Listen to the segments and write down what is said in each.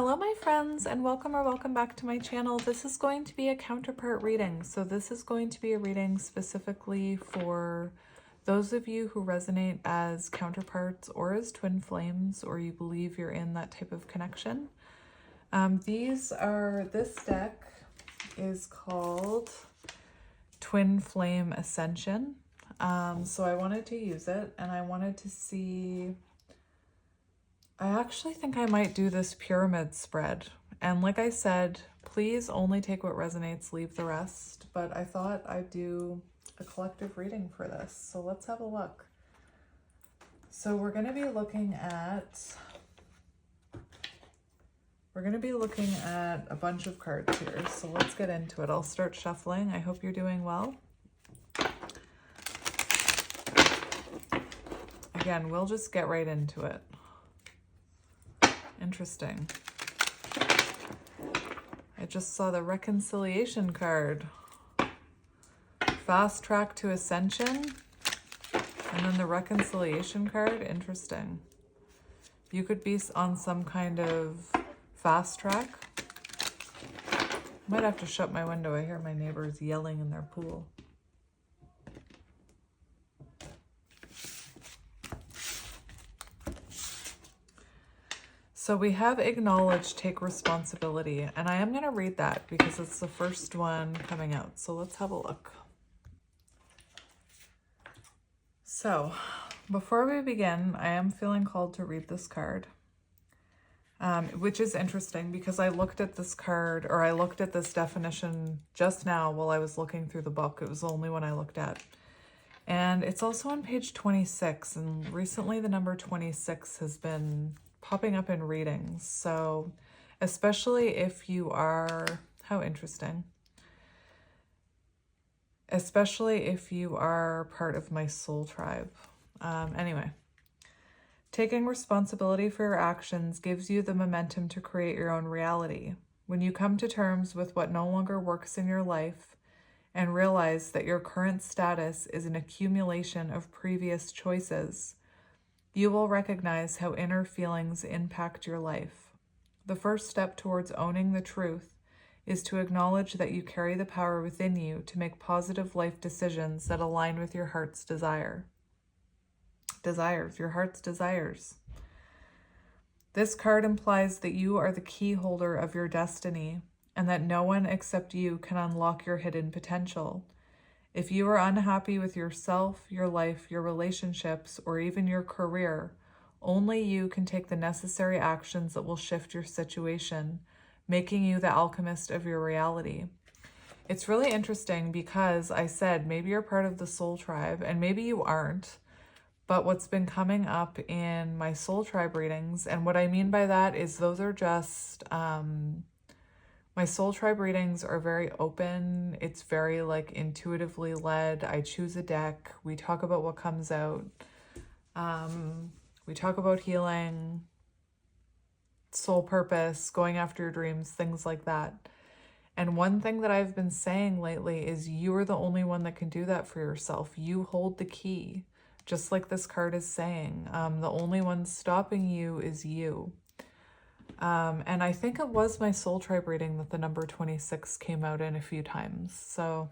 Hello my friends, and welcome back to my channel. This is going to be a counterpart reading. So this is going to be a reading specifically for those of you who resonate as counterparts or as twin flames, or you believe you're in that type of connection. This deck is called Twin Flame Ascension. So I wanted to use it and I wanted to see, I actually think I might do this pyramid spread. And like I said, please only take what resonates, leave the rest. But I thought I'd do a collective reading for this. So let's have a look. So we're going to be looking at a bunch of cards here. So let's get into it. I'll start shuffling. I hope you're doing well. Again, we'll just get right into it. Interesting. I just saw the reconciliation card. Fast track to ascension. And then the reconciliation card. Interesting. You could be on some kind of fast track. Might have to shut my window. I hear my neighbors yelling in their pool. So we have acknowledge, take responsibility, and I am going to read that because it's the first one coming out. So let's have a look. So before we begin, I am feeling called to read this card, which is interesting because I looked at this card, or I looked at this definition just now while I was looking through the book. It was the only one I looked at. And it's also on page 26, and recently the number 26 has been popping up in readings. So especially if you are, how interesting, especially if you are part of my soul tribe. Anyway, taking responsibility for your actions gives you the momentum to create your own reality. When you come to terms with what no longer works in your life and realize that your current status is an accumulation of previous choices, you will recognize how inner feelings impact your life. The first step towards owning the truth is to acknowledge that you carry the power within you to make positive life decisions that align with your heart's your heart's desires. This card implies that you are the key holder of your destiny and that no one except you can unlock your hidden potential. If you are unhappy with yourself, your life, your relationships, or even your career, only you can take the necessary actions that will shift your situation, making you the alchemist of your reality. It's really interesting because I said maybe you're part of the soul tribe and maybe you aren't, but what's been coming up in my soul tribe readings, and what I mean by that is those are just my soul tribe readings are very open. It's very like intuitively led. I choose a deck. We talk about what comes out. We talk about healing, soul purpose, going after your dreams, things like that. And one thing that I've been saying lately is you're the only one that can do that for yourself. You hold the key, just like this card is saying. The only one stopping you is you. And I think it was my soul tribe reading that the number 26 came out in a few times. So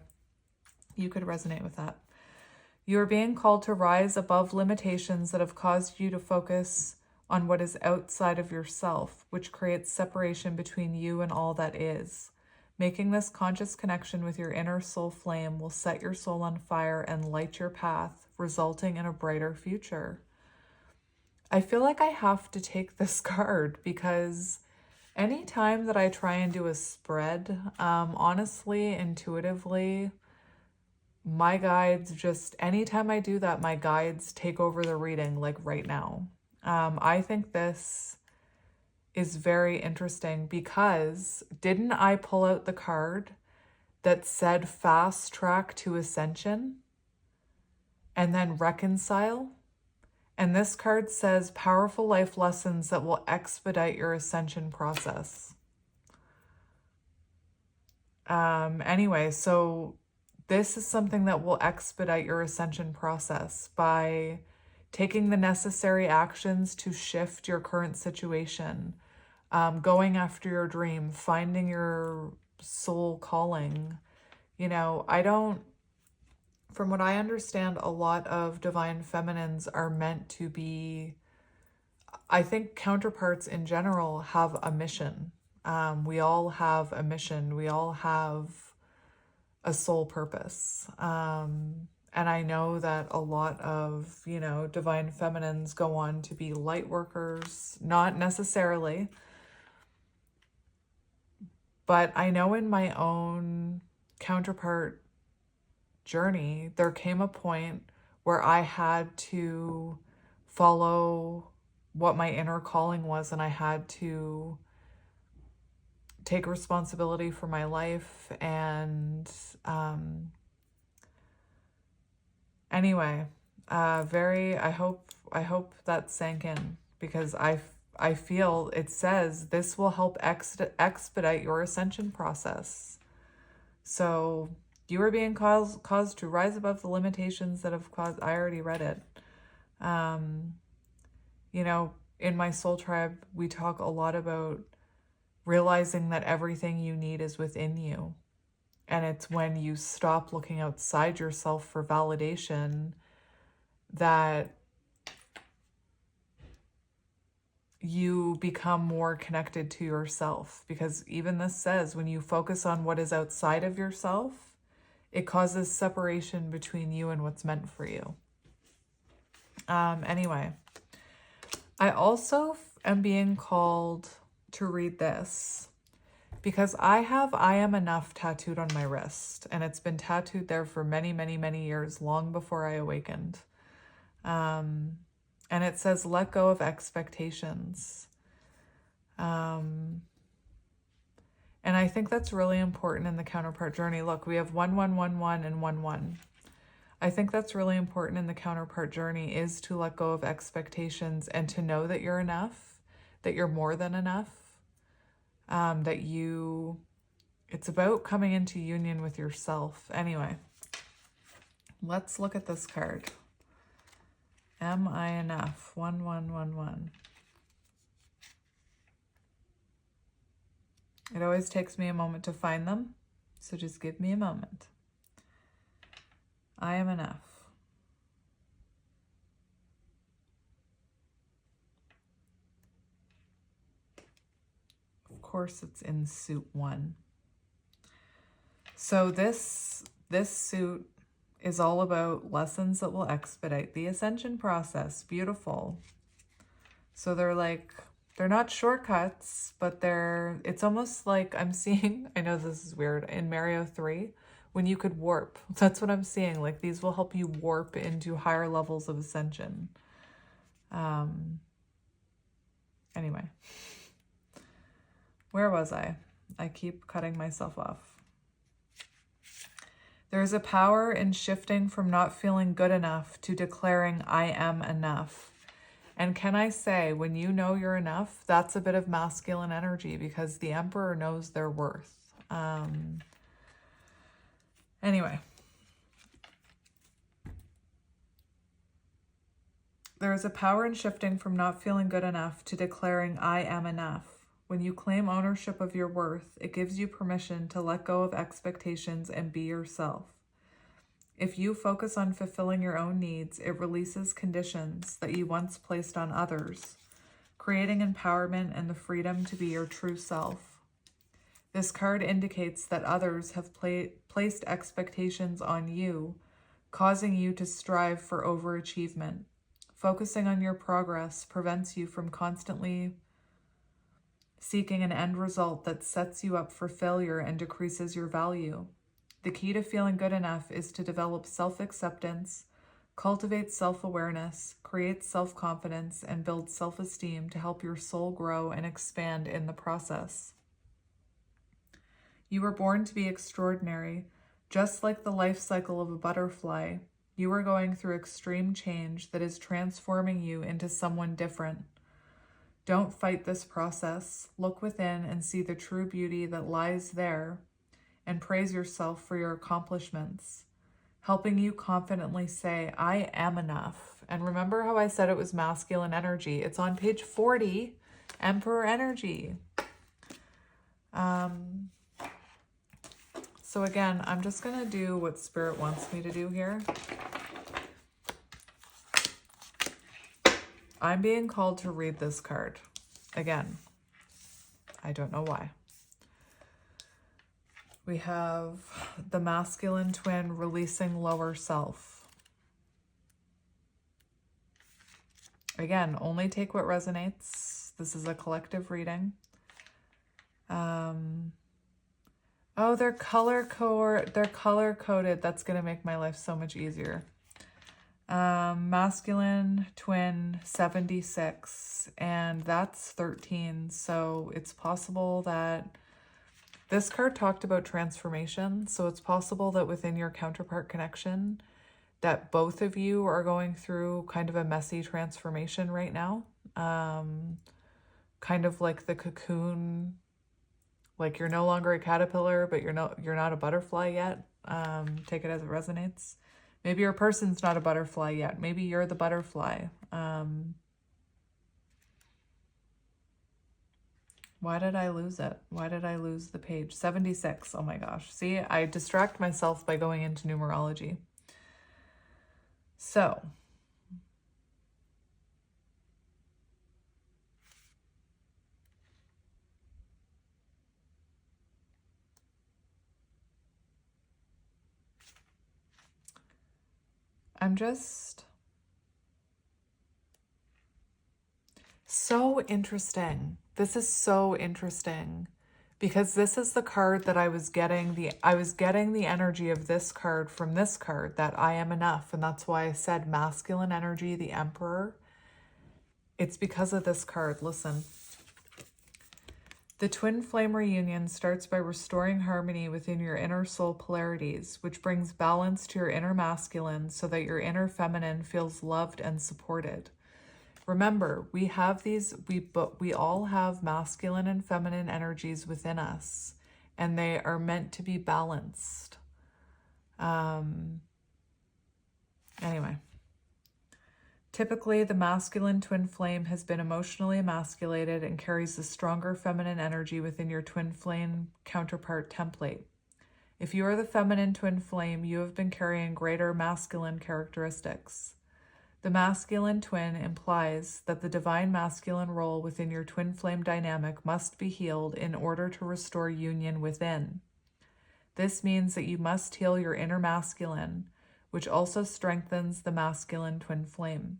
you could resonate with that. You are being called to rise above limitations that have caused you to focus on what is outside of yourself, which creates separation between you and all that is. Making this conscious connection with your inner soul flame will set your soul on fire and light your path, resulting in a brighter future. I feel like I have to take this card because anytime that I try and do a spread, honestly, intuitively, my guides anytime I do that, my guides take over the reading, like right now. I think this is very interesting because didn't I pull out the card that said fast track to ascension and then reconcile? And this card says powerful life lessons that will expedite your ascension process. Anyway, so this is something that will expedite your ascension process by taking the necessary actions to shift your current situation, going after your dream, finding your soul calling. You know, from what I understand, a lot of divine feminines are meant to be, I think counterparts in general have a mission. We all have a mission. We all have a soul purpose. And I know that a lot of, you know, divine feminines go on to be light workers, not necessarily. But I know in my own counterpart journey, there came a point where I had to follow what my inner calling was, and I had to take responsibility for my life. And anyway, I hope that sank in, because I feel it says this will help expedite your ascension process. So you are being caused to rise above the limitations that have caused. I already read it. You know, in my soul tribe, we talk a lot about realizing that everything you need is within you. And it's when you stop looking outside yourself for validation that you become more connected to yourself. Because even this says, when you focus on what is outside of yourself, it causes separation between you and what's meant for you. Anyway, I also am being called to read this because I have I am enough tattooed on my wrist, and it's been tattooed there for many, many, many years, long before I awakened. And it says, let go of expectations. And I think that's really important in the counterpart journey. Look, we have 1111 and 11. I think that's really important in the counterpart journey, is to let go of expectations and to know that you're enough, that you're more than enough, it's about coming into union with yourself. Anyway, let's look at this card. Am I enough? 1111. It always takes me a moment to find them, so just give me a moment. I am enough. Of course, it's in suit 1. So this suit is all about lessons that will expedite the ascension process. Beautiful. So they're not shortcuts, but it's almost like I'm seeing, I know this is weird, in Mario 3, when you could warp. That's what I'm seeing. Like, these will help you warp into higher levels of ascension. Anyway, where was I? I keep cutting myself off. There is a power in shifting from not feeling good enough to declaring I am enough. And can I say, when you know you're enough, that's a bit of masculine energy, because the Emperor knows their worth. Anyway. There is a power in shifting from not feeling good enough to declaring I am enough. When you claim ownership of your worth, it gives you permission to let go of expectations and be yourself. If you focus on fulfilling your own needs, it releases conditions that you once placed on others, creating empowerment and the freedom to be your true self. This card indicates that others have placed expectations on you, causing you to strive for overachievement. Focusing on your progress prevents you from constantly seeking an end result that sets you up for failure and decreases your value. The key to feeling good enough is to develop self-acceptance, cultivate self-awareness, create self-confidence, and build self-esteem to help your soul grow and expand in the process. You were born to be extraordinary. Just like the life cycle of a butterfly, you are going through extreme change that is transforming you into someone different. Don't fight this process. Look within and see the true beauty that lies there, and praise yourself for your accomplishments, helping you confidently say, I am enough. And remember how I said it was masculine energy? It's on page 40 Emperor energy. So again, I'm just going to do what Spirit wants me to do here. I'm being called to read this card. Again, I don't know why. We have the masculine twin releasing lower self. Again, only take what resonates. This is a collective reading. Oh, they're color coded. That's going to make my life so much easier. Masculine twin 76, and that's 13. So it's possible that this card talked about transformation. So it's possible that within your counterpart connection, that both of you are going through kind of a messy transformation right now. Kind of like the cocoon, like you're no longer a caterpillar, but you're not a butterfly yet. Take it as it resonates. Maybe your person's not a butterfly yet. Maybe you're the butterfly. Why did I lose it? Why did I lose the page? 76. Oh my gosh. See, I distract myself by going into numerology. So, I'm just so interesting. This is so interesting because this is the card that I was getting the energy of this card from this card, that I am enough. And that's why I said masculine energy, the Emperor. It's because of this card. Listen. The twin flame reunion starts by restoring harmony within your inner soul polarities, which brings balance to your inner masculine so that your inner feminine feels loved and supported. Remember, we all have masculine and feminine energies within us, and they are meant to be balanced. Anyway. Typically, the masculine twin flame has been emotionally emasculated and carries the stronger feminine energy within your twin flame counterpart template. If you are the feminine twin flame, you have been carrying greater masculine characteristics. The masculine twin implies that the divine masculine role within your twin flame dynamic must be healed in order to restore union within. This means that you must heal your inner masculine, which also strengthens the masculine twin flame.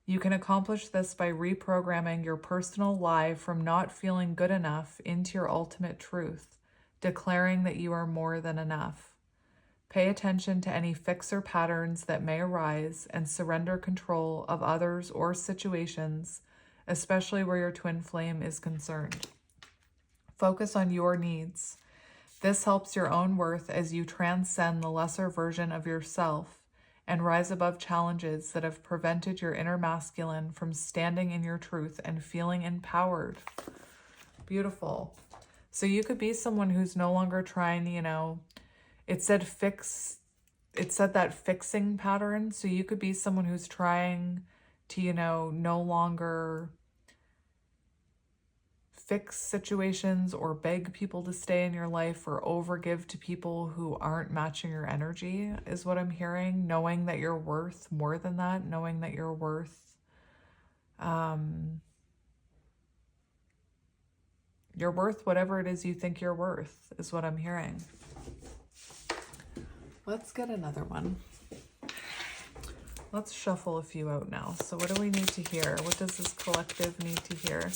You can accomplish this by reprogramming your personal lie from not feeling good enough into your ultimate truth, declaring that you are more than enough. Pay attention to any fixer patterns that may arise and surrender control of others or situations, especially where your twin flame is concerned. Focus on your needs. This helps your own worth as you transcend the lesser version of yourself and rise above challenges that have prevented your inner masculine from standing in your truth and feeling empowered. Beautiful. So you could be someone who's no longer trying, it said that fixing pattern. So you could be someone who's trying to, no longer fix situations or beg people to stay in your life or overgive to people who aren't matching your energy, is what I'm hearing. Knowing that you're worth more than that, knowing that you're worth whatever it is you think you're worth, is what I'm hearing. Let's get another one. Let's shuffle a few out now. So what do we need to hear? What does this collective need to hear?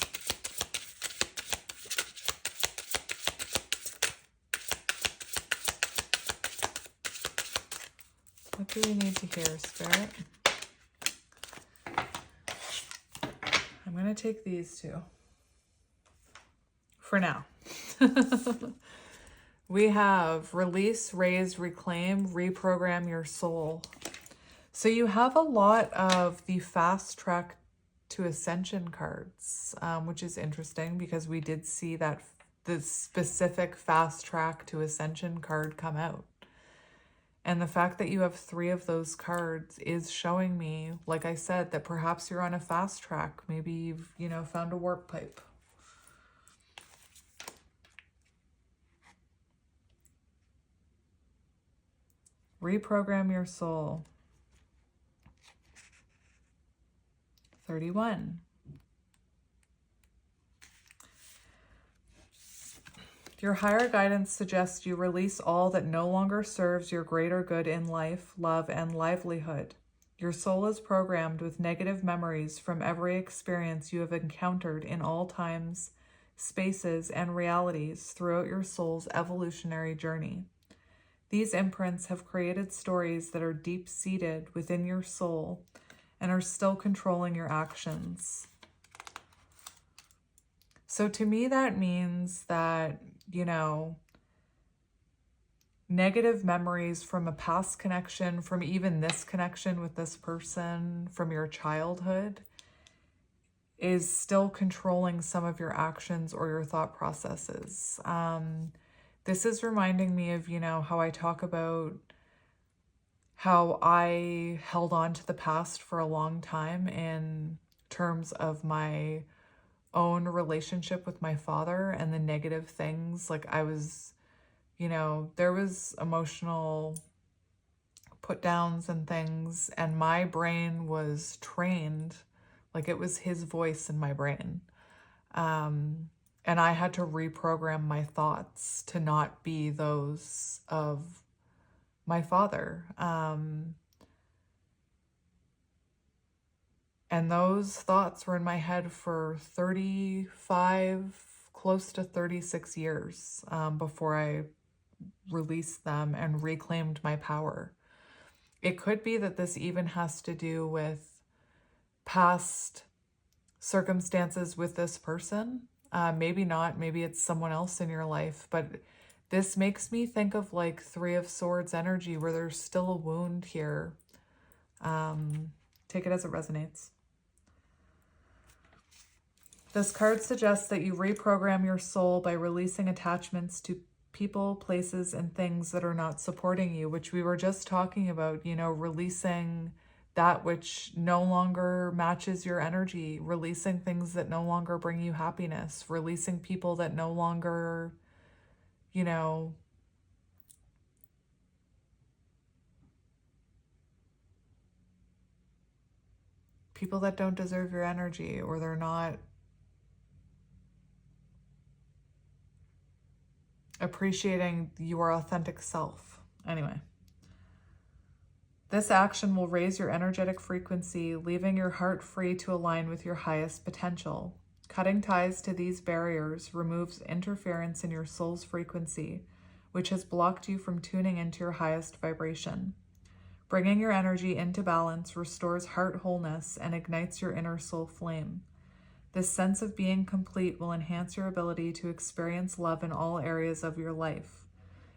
What do we need to hear, Spirit? I'm going to take these two for now. We have release, raise, reclaim, reprogram your soul. So you have a lot of the fast track to ascension cards, which is interesting because we did see that the specific fast track to ascension card come out. And the fact that you have 3 of those cards is showing me, like I said, that perhaps you're on a fast track. Maybe you've, you know, found a warp pipe. Reprogram your soul. 31. Your higher guidance suggests you release all that no longer serves your greater good in life, love, and livelihood. Your soul is programmed with negative memories from every experience you have encountered in all times, spaces, and realities throughout your soul's evolutionary journey. These imprints have created stories that are deep-seated within your soul and are still controlling your actions. So to me, that means that, you know, negative memories from a past connection, from even this connection with this person, from your childhood, is still controlling some of your actions or your thought processes. This is reminding me of, you know, how I talk about how I held on to the past for a long time in terms of my own relationship with my father and the negative things. Like I was, you know, there was emotional put downs and things, and my brain was trained, like it was his voice in my brain. And I had to reprogram my thoughts to not be those of my father. And those thoughts were in my head for 35, close to 36 years before I released them and reclaimed my power. It could be that this even has to do with past circumstances with this person. Maybe not, maybe it's someone else in your life, but this makes me think of like 3 of Swords energy where there's still a wound here. Take it as it resonates. This card suggests that you reprogram your soul by releasing attachments to people, places, and things that are not supporting you, which we were just talking about, you know, releasing that which no longer matches your energy, releasing things that no longer bring you happiness, releasing people that no longer, you know, people that don't deserve your energy, or they're not appreciating your authentic self. Anyway, this action will raise your energetic frequency, leaving your heart free to align with your highest potential. Cutting ties to these barriers removes interference in your soul's frequency, which has blocked you from tuning into your highest vibration. Bringing your energy into balance restores heart wholeness and ignites your inner soul flame. This sense of being complete will enhance your ability to experience love in all areas of your life.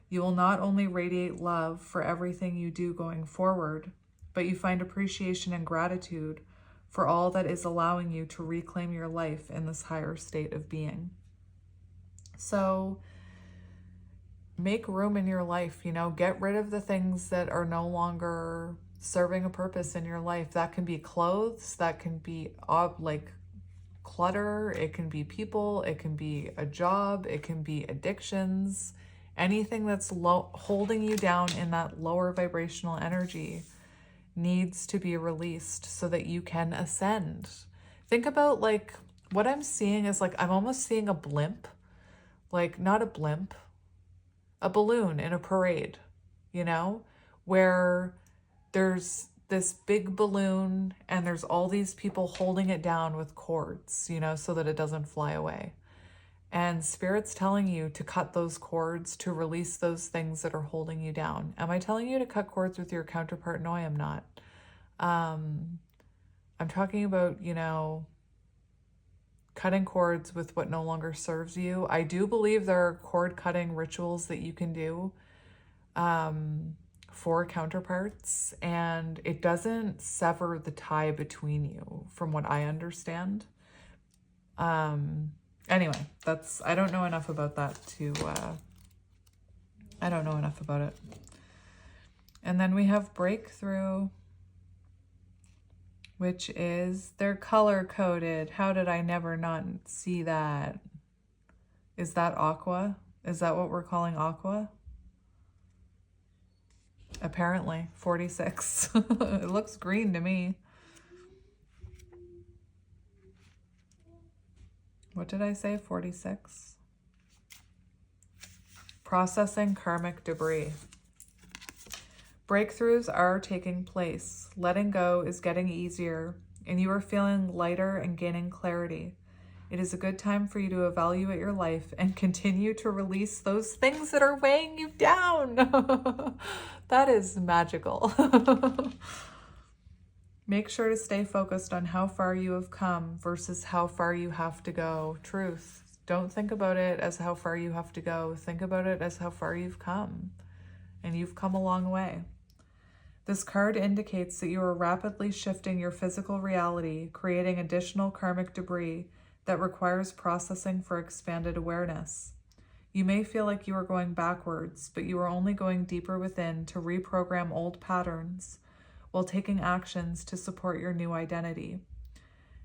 You will not only radiate love for everything you do going forward, but you find appreciation and gratitude for all that is allowing you to reclaim your life in this higher state of being. So make room in your life, you know, get rid of the things that are no longer serving a purpose in your life. That can be clothes, that can be like clutter, it can be people, it can be a job, it can be addictions, anything that's holding you down in that lower vibrational energy needs to be released so that you can ascend. Think about like what I'm seeing is like I'm almost seeing a blimp, like not a blimp, a balloon in a parade, you know, where there's this big balloon and there's all these people holding it down with cords, you know, so that it doesn't fly away. And Spirit's telling you to cut those cords, to release those things that are holding you down. Am I telling you to cut cords with your counterpart? No, I am not. I'm talking about, you know, cutting cords with what no longer serves you. I do believe there are cord cutting rituals that you can do for counterparts, and it doesn't sever the tie between you from what I understand. Anyway, I don't know enough about that I don't know enough about it. And then we have breakthrough, which is they're color coded. How did I never not see that? Is that aqua? Is that what we're calling aqua? Apparently, 46. It looks green to me. What did I say? 46? Processing karmic debris. Breakthroughs are taking place. Letting go is getting easier, and you are feeling lighter and gaining clarity. It is a good time for you to evaluate your life and continue to release those things that are weighing you down. That is magical. Make sure to stay focused on how far you have come versus how far you have to go. Truth. Don't think about it as how far you have to go. Think about it as how far you've come. And you've come a long way. This card indicates that you are rapidly shifting your physical reality, creating additional karmic debris that requires processing for expanded awareness. You may feel like you are going backwards, but you are only going deeper within to reprogram old patterns while taking actions to support your new identity.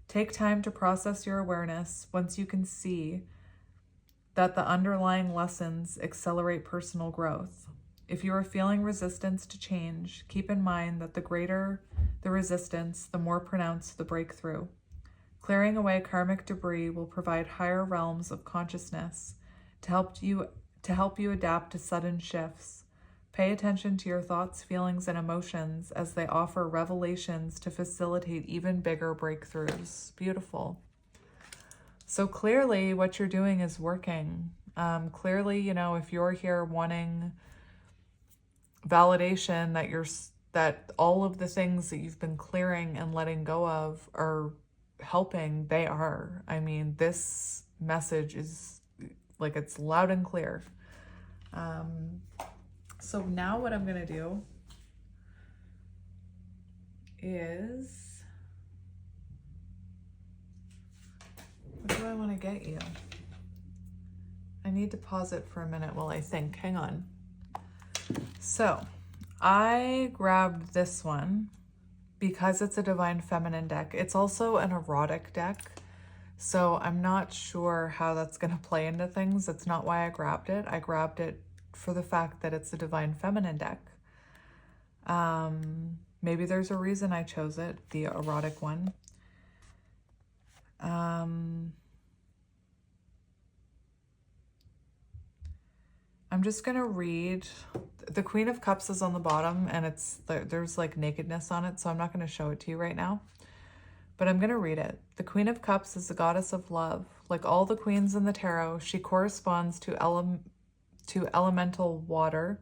Take time to process your awareness once you can see that the underlying lessons accelerate personal growth. If you are feeling resistance to change, keep in mind that the greater the resistance, the more pronounced the breakthrough. Clearing away karmic debris will provide higher realms of consciousness to help you adapt to sudden shifts. Pay attention to your thoughts, feelings, and emotions as they offer revelations to facilitate even bigger breakthroughs. Beautiful. So clearly what you're doing is working. Clearly, you know, if you're here wanting validation that all of the things that you've been clearing and letting go of are helping, they are. I mean, this message is like, it's loud and clear. So now what I'm going to do is, what do I want to get you? I need to pause it for a minute while I think. Hang on. So I grabbed this one because it's a Divine Feminine deck. It's also an erotic deck, so I'm not sure how that's going to play into things. That's not why I grabbed it. I grabbed it for the fact that it's a Divine Feminine deck. Maybe there's a reason I chose it, the erotic one. I'm just going to read. The Queen of Cups is on the bottom, and there's like nakedness on it, so I'm not going to show it to you right now. But I'm going to read it. The Queen of Cups is the goddess of love. Like all the queens in the tarot, she corresponds to elemental water,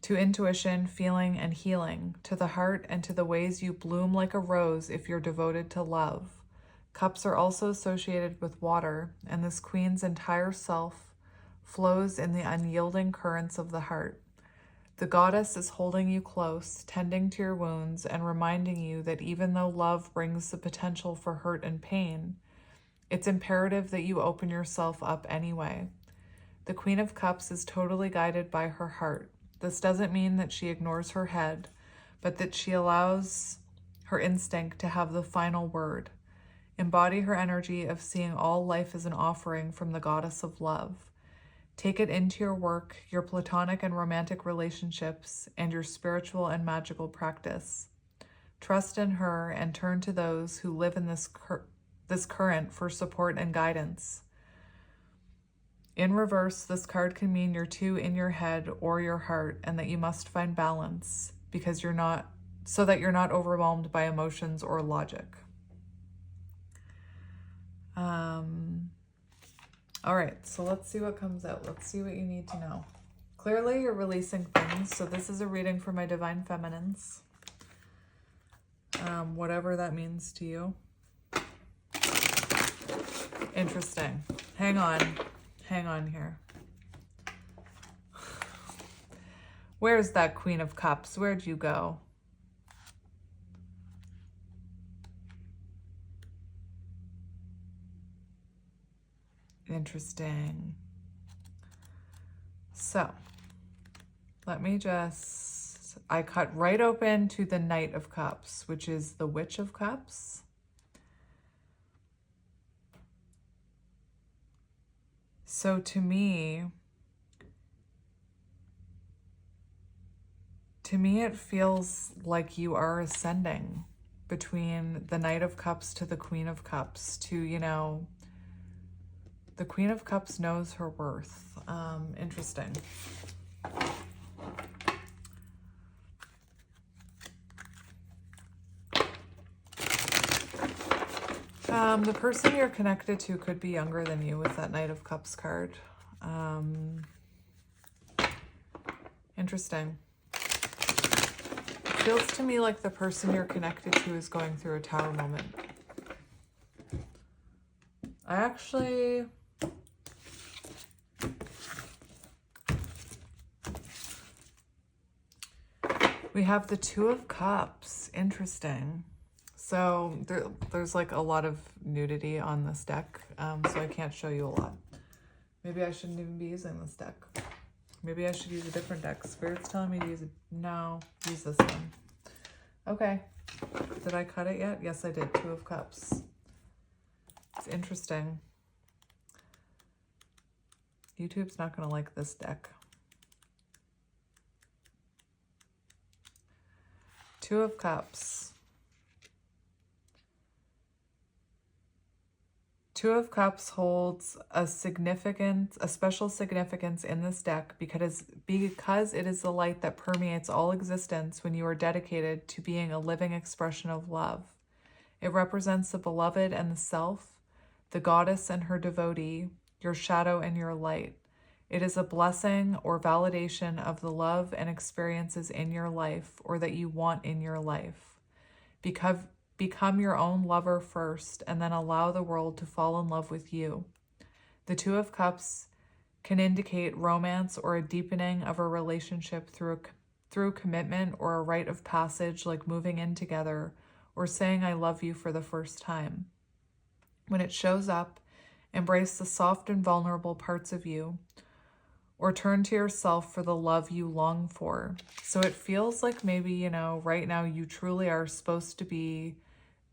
to intuition, feeling, and healing, to the heart, and to the ways you bloom like a rose if you're devoted to love. Cups are also associated with water, and this queen's entire self flows in the unyielding currents of the heart. The goddess is holding you close, tending to your wounds, and reminding you that even though love brings the potential for hurt and pain, it's imperative that you open yourself up anyway. The Queen of Cups is totally guided by her heart. This doesn't mean that she ignores her head, but that she allows her instinct to have the final word. Embody her energy of seeing all life as an offering from the goddess of love. Take it into your work, your platonic and romantic relationships, and your spiritual and magical practice. Trust in her and turn to those who live in this current for support and guidance. In reverse, this card can mean you're too in your head or your heart, and that you must find balance because so that you're not overwhelmed by emotions or logic. All right, so let's see what comes out. Let's see what you need to know. Clearly, you're releasing things. So this is a reading for my Divine Feminines. Whatever that means to you. Interesting. Hang on. Hang on here. Where's that Queen of Cups? Where'd you go? Interesting. So, Let me just, I cut right open to the Knight of Cups, which is the Witch of Cups. So to me, it feels like you are ascending between the Knight of Cups to the Queen of Cups to, you know, the Queen of Cups knows her worth. Interesting. The person you're connected to could be younger than you with that Knight of Cups card. Interesting. It feels to me like the person you're connected to is going through a Tower moment. We have the Two of Cups. Interesting. So there's like a lot of nudity on this deck, so I can't show you a lot. Maybe I shouldn't even be using this deck. Maybe I should use a different deck. Spirit's telling me to use it. No, use this one. Okay. Did I cut it yet? Yes, I did. Two of Cups. It's interesting. YouTube's not going to like this deck. Two of Cups. Two of Cups holds a special significance in this deck because it is the light that permeates all existence when you are dedicated to being a living expression of love. It represents the beloved and the self, the goddess and her devotee, your shadow and your light. It is a blessing or validation of the love and experiences in your life or that you want in your life. Become your own lover first and then allow the world to fall in love with you. The Two of Cups can indicate romance or a deepening of a relationship through commitment or a rite of passage like moving in together or saying I love you for the first time. When it shows up, embrace the soft and vulnerable parts of you or turn to yourself for the love you long for. So it feels like maybe, you know, right now you truly are supposed to be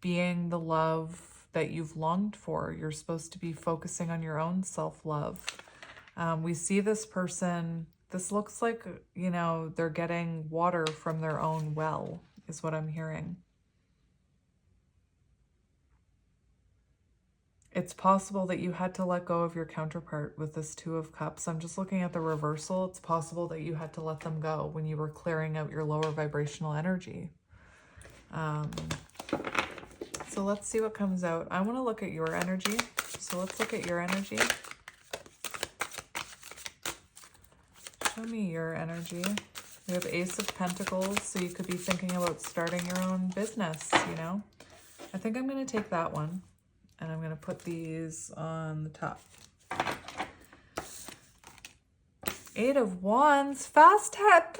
being the love that you've longed for. You're supposed to be focusing on your own self-love. We see this person, this looks like, you know, they're getting water from their own well, is what I'm hearing. It's possible that you had to let go of your counterpart with this Two of Cups. I'm just looking at the reversal. It's possible that you had to let them go when you were clearing out your lower vibrational energy. So let's see what comes out. I want to look at your energy. So let's look at your energy. Show me your energy. We have Ace of Pentacles, so you could be thinking about starting your own business, you know. I think I'm going to take that one, and I'm going to put these on the top. Eight of Wands. Fast track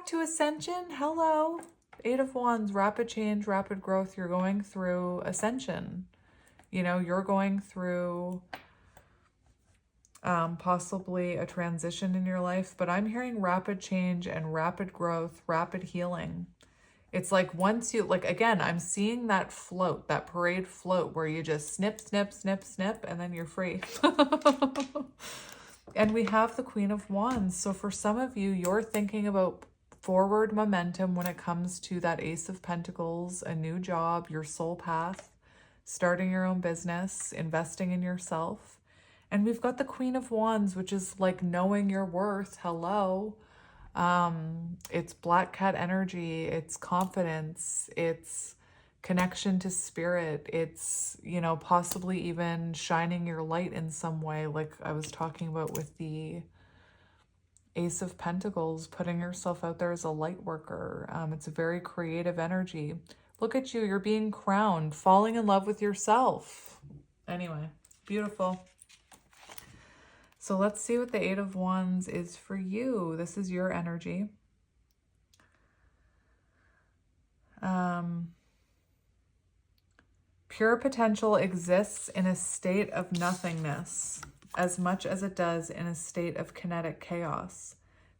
to ascension. Hello. Eight of Wands, rapid change, rapid growth. You're going through ascension. You know, you're going through possibly a transition in your life, but I'm hearing rapid change and rapid growth, rapid healing. It's like once you, like, again, I'm seeing that float, that parade float where you just snip, snip, snip, snip, and then you're free. And we have the Queen of Wands. So for some of you, you're thinking about forward momentum when it comes to that Ace of Pentacles, a new job, your soul path, starting your own business, investing in yourself. And we've got the Queen of Wands, which is like knowing your worth. Hello. It's Black Cat energy. It's confidence. It's connection to spirit. It's, you know, possibly even shining your light in some way, like I was talking about with the Ace of Pentacles, putting yourself out there as a light worker. It's a very creative energy. Look at you, you're being crowned, falling in love with yourself. Anyway, beautiful. So let's see what the Eight of Wands is for you. This is your energy. Pure potential exists in a state of nothingness as much as it does in a state of kinetic chaos.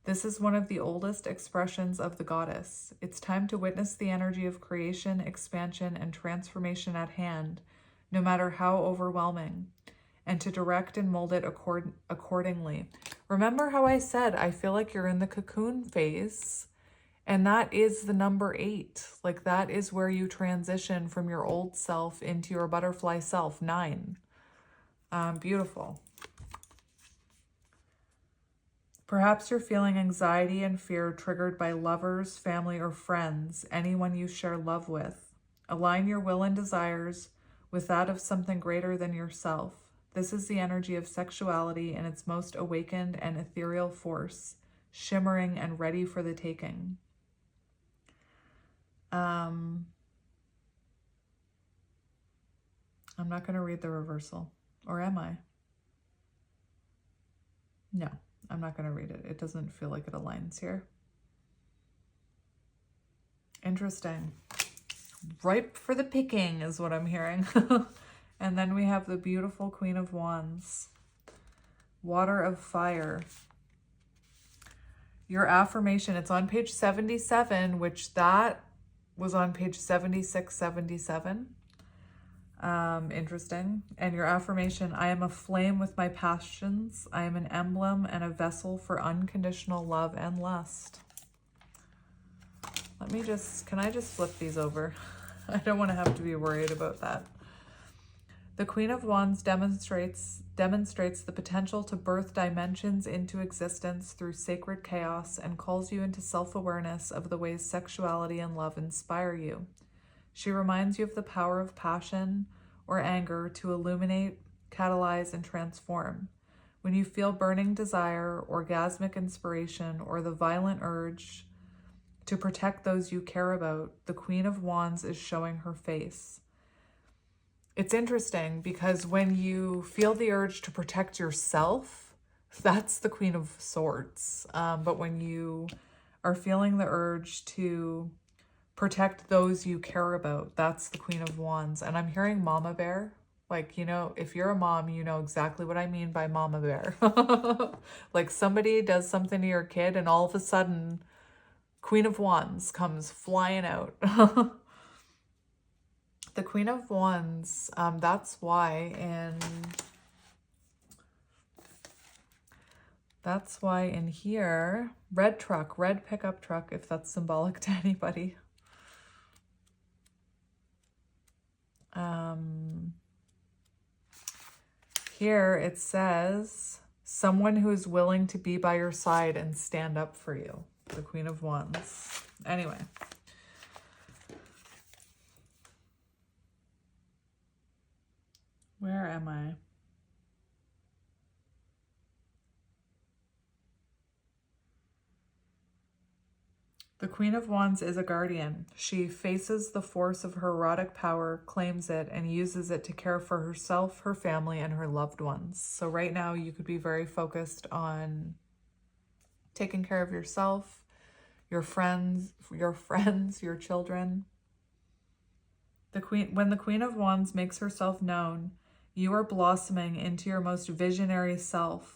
This is one of the oldest expressions of the goddess. It's time to witness the energy of creation, expansion, and transformation at hand, no matter how overwhelming, and to direct and mold it accordingly. Remember how I said, I feel like you're in the cocoon phase, and that is the number 8. Like, that is where you transition from your old self into your butterfly self, 9. Beautiful. Perhaps you're feeling anxiety and fear triggered by lovers, family, or friends, anyone you share love with. Align your will and desires with that of something greater than yourself. This is the energy of sexuality in its most awakened and ethereal force, shimmering and ready for the taking. I'm not going to read the reversal. Or am I? No, I'm not going to read it. It doesn't feel like it aligns here. Interesting. Ripe for the picking is what I'm hearing. And then we have the beautiful Queen of Wands. Water of Fire. Your affirmation, it's on page 77, which that was on page 76, 77. Interesting. And your affirmation, I am aflame with my passions. I am an emblem and a vessel for unconditional love and lust. Can I just flip these over? I don't want to have to be worried about that. The Queen of Wands demonstrates the potential to birth dimensions into existence through sacred chaos and calls you into self-awareness of the ways sexuality and love inspire you. She reminds you of the power of passion or anger to illuminate, catalyze, and transform. When you feel burning desire, orgasmic inspiration, or the violent urge to protect those you care about, the Queen of Wands is showing her face. It's interesting because when you feel the urge to protect yourself, that's the Queen of Swords. But when you are feeling the urge to protect those you care about, that's the Queen of Wands. And I'm hearing Mama Bear. Like, you know, if you're a mom, you know exactly what I mean by Mama Bear. Like, somebody does something to your kid and all of a sudden Queen of Wands comes flying out. The Queen of Wands, that's why in here, red pickup truck, if that's symbolic to anybody. Here it says, someone who is willing to be by your side and stand up for you. The Queen of Wands. Anyway. Where am I? The Queen of Wands is a guardian. She faces the force of her erotic power, claims it, and uses it to care for herself, her family, and her loved ones. So right now you could be very focused on taking care of yourself, your friends, your children. When the Queen of Wands makes herself known, you are blossoming into your most visionary self.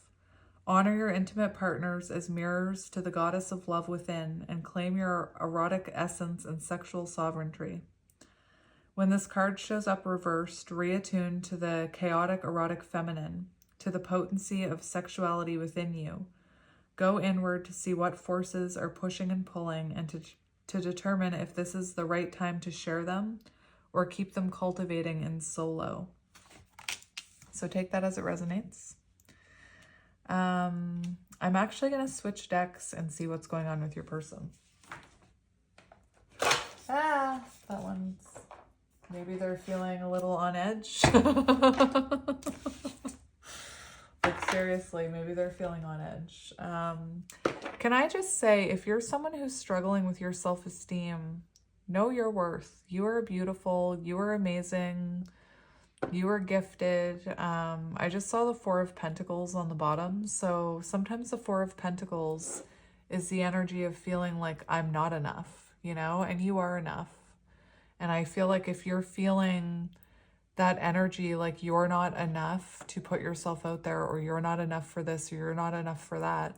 Honor your intimate partners as mirrors to the goddess of love within and claim your erotic essence and sexual sovereignty. When this card shows up reversed, reattune to the chaotic erotic feminine, to the potency of sexuality within you. Go inward to see what forces are pushing and pulling and to determine if this is the right time to share them or keep them cultivating in solo. So take that as it resonates. I'm actually going to switch decks and see what's going on with your person. That one's... Maybe they're feeling a little on edge. Like, seriously, maybe they're feeling on edge. Can I just say, if you're someone who's struggling with your self-esteem, know your worth. You are beautiful. You are amazing. You are gifted. I just saw the Four of Pentacles on the bottom. So sometimes the Four of Pentacles is the energy of feeling like I'm not enough, you know, and you are enough. And I feel like if you're feeling that energy, like you're not enough to put yourself out there, or you're not enough for this, or you're not enough for that,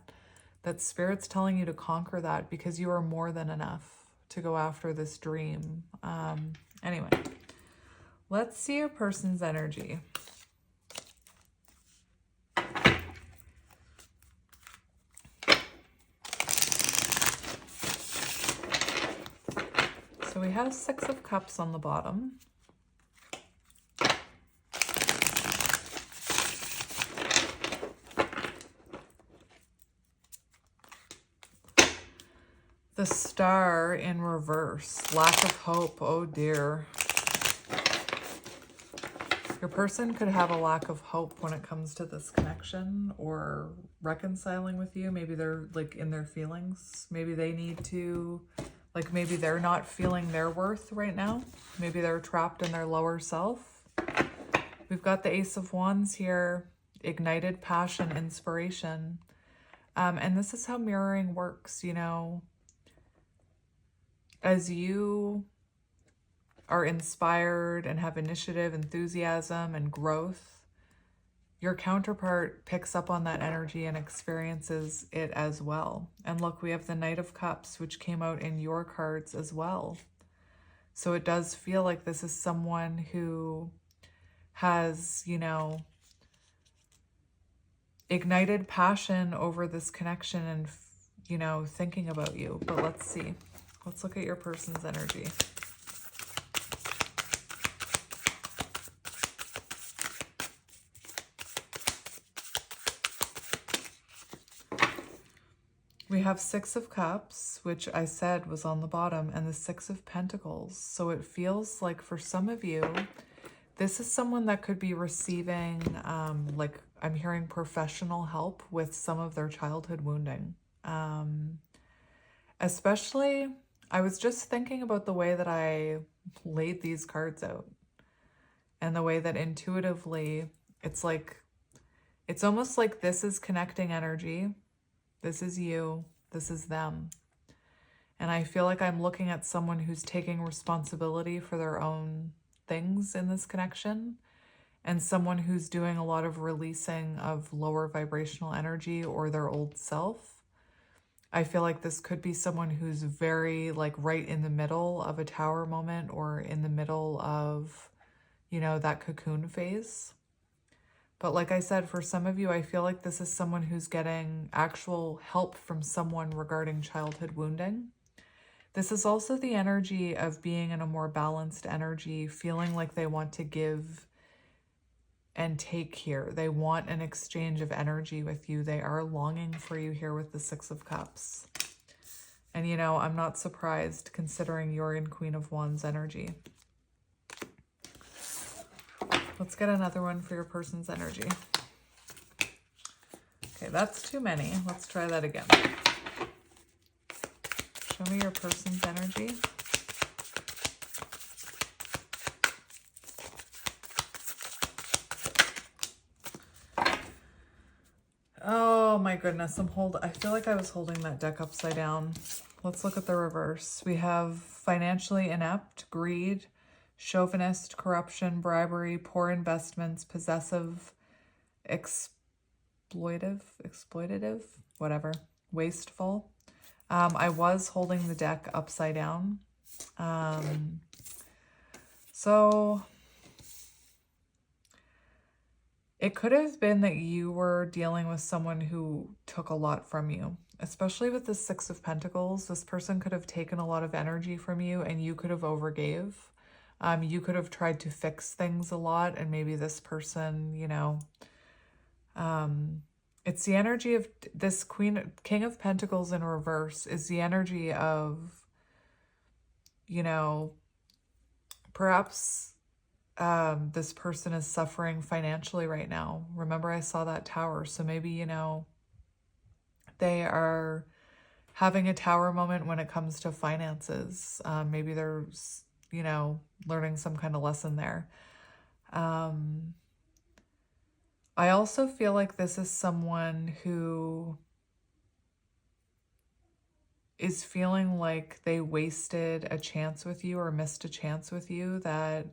that Spirit's telling you to conquer that because you are more than enough to go after this dream. Anyway, let's see a person's energy. So we have 6 of Cups on the bottom. The Star in reverse. Lack of hope. Oh dear. Your person could have a lack of hope when it comes to this connection or reconciling with you. Maybe they're like in their feelings. Maybe they need to, like maybe they're not feeling their worth right now. Maybe they're trapped in their lower self. We've got the Ace of Wands here. Ignited passion, inspiration. And this is how mirroring works, you know. As you are inspired and have initiative, enthusiasm, and growth, your counterpart picks up on that energy and experiences it as well. And look, we have the Knight of Cups, which came out in your cards as well. So it does feel like this is someone who has, you know, ignited passion over this connection and, you know, thinking about you. But let's see. Let's look at your person's energy. We have 6 of Cups, which I said was on the bottom, and the 6 of Pentacles. So it feels like for some of you, this is someone that could be receiving, like I'm hearing professional help with some of their childhood wounding. Especially, I was just thinking about the way that I laid these cards out and the way that intuitively it's like, it's almost like this is connecting energy. This is you, this is them. And I feel like I'm looking at someone who's taking responsibility for their own things in this connection, and someone who's doing a lot of releasing of lower vibrational energy or their old self. I feel like this could be someone who's very like right in the middle of a tower moment or in the middle of, you know, that cocoon phase. But like I said, for some of you, I feel like this is someone who's getting actual help from someone regarding childhood wounding. This is also the energy of being in a more balanced energy, feeling like they want to give and take here. They want an exchange of energy with you. They are longing for you here with the 6 of Cups. And, you know, I'm not surprised considering you're in Queen of Wands energy. Let's get another one for your person's energy. Okay, that's too many. Let's try that again. Show me your person's energy. Oh my goodness, I feel like I was holding that deck upside down. Let's look at the reverse. We have financially inept, greed, chauvinist, corruption, bribery, poor investments, possessive, exploitative, whatever, wasteful. I was holding the deck upside down. So it could have been that you were dealing with someone who took a lot from you, especially with the 6 of Pentacles. This person could have taken a lot of energy from you and you could have overgave. You could have tried to fix things a lot, and maybe this person, you know, it's the energy of this King of Pentacles in reverse is the energy of, you know, perhaps this person is suffering financially right now. Remember, I saw that tower. So maybe, you know, they are having a tower moment when it comes to finances. Maybe they're, you know, learning some kind of lesson there. I also feel like this is someone who is feeling like they wasted a chance with you or missed a chance with you, that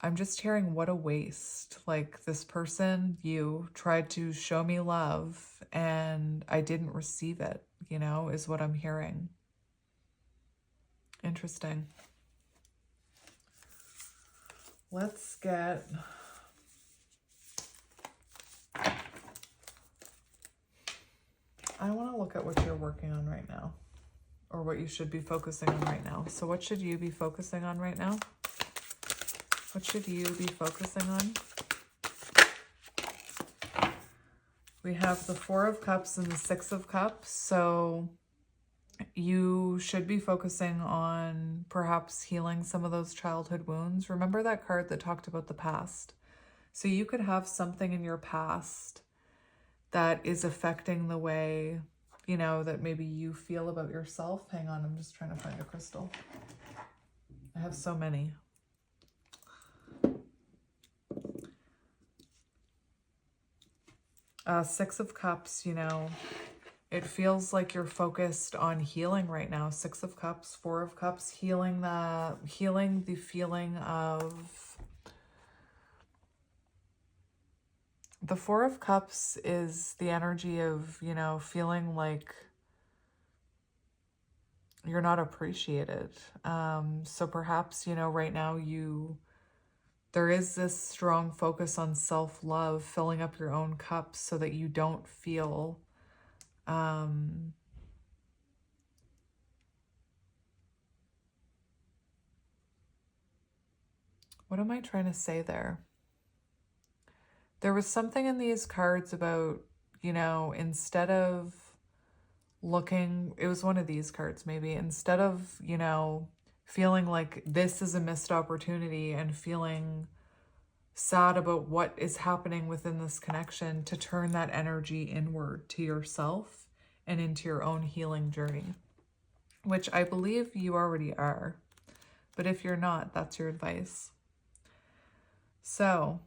I'm just hearing what a waste. Like this person, you tried to show me love and I didn't receive it, you know, is what I'm hearing. Interesting. Let's get... I want to look at what you're working on right now, or what you should be focusing on right now. So what should you be focusing on right now? What should you be focusing on? We have the Four of Cups and the Six of Cups. So you should be focusing on perhaps healing some of those childhood wounds. Remember that card that talked about the past? So you could have something in your past that is affecting the way, you know, that maybe you feel about yourself. Hang on, I'm just trying to find a crystal. I have so many. Six of Cups, you know, it feels like you're focused on healing right now. Six of Cups, Four of Cups, healing the feeling of... The Four of Cups is the energy of, you know, feeling like you're not appreciated. So perhaps, you know, right now there is this strong focus on self-love, filling up your own cups so that you don't feel, what am I trying to say there? There was something in these cards about, you know, instead of looking, it was one of these cards maybe, instead of, you know, feeling like this is a missed opportunity and feeling sad about what is happening within this connection, to turn that energy inward to yourself and into your own healing journey, which I believe you already are. But if you're not, that's your advice. So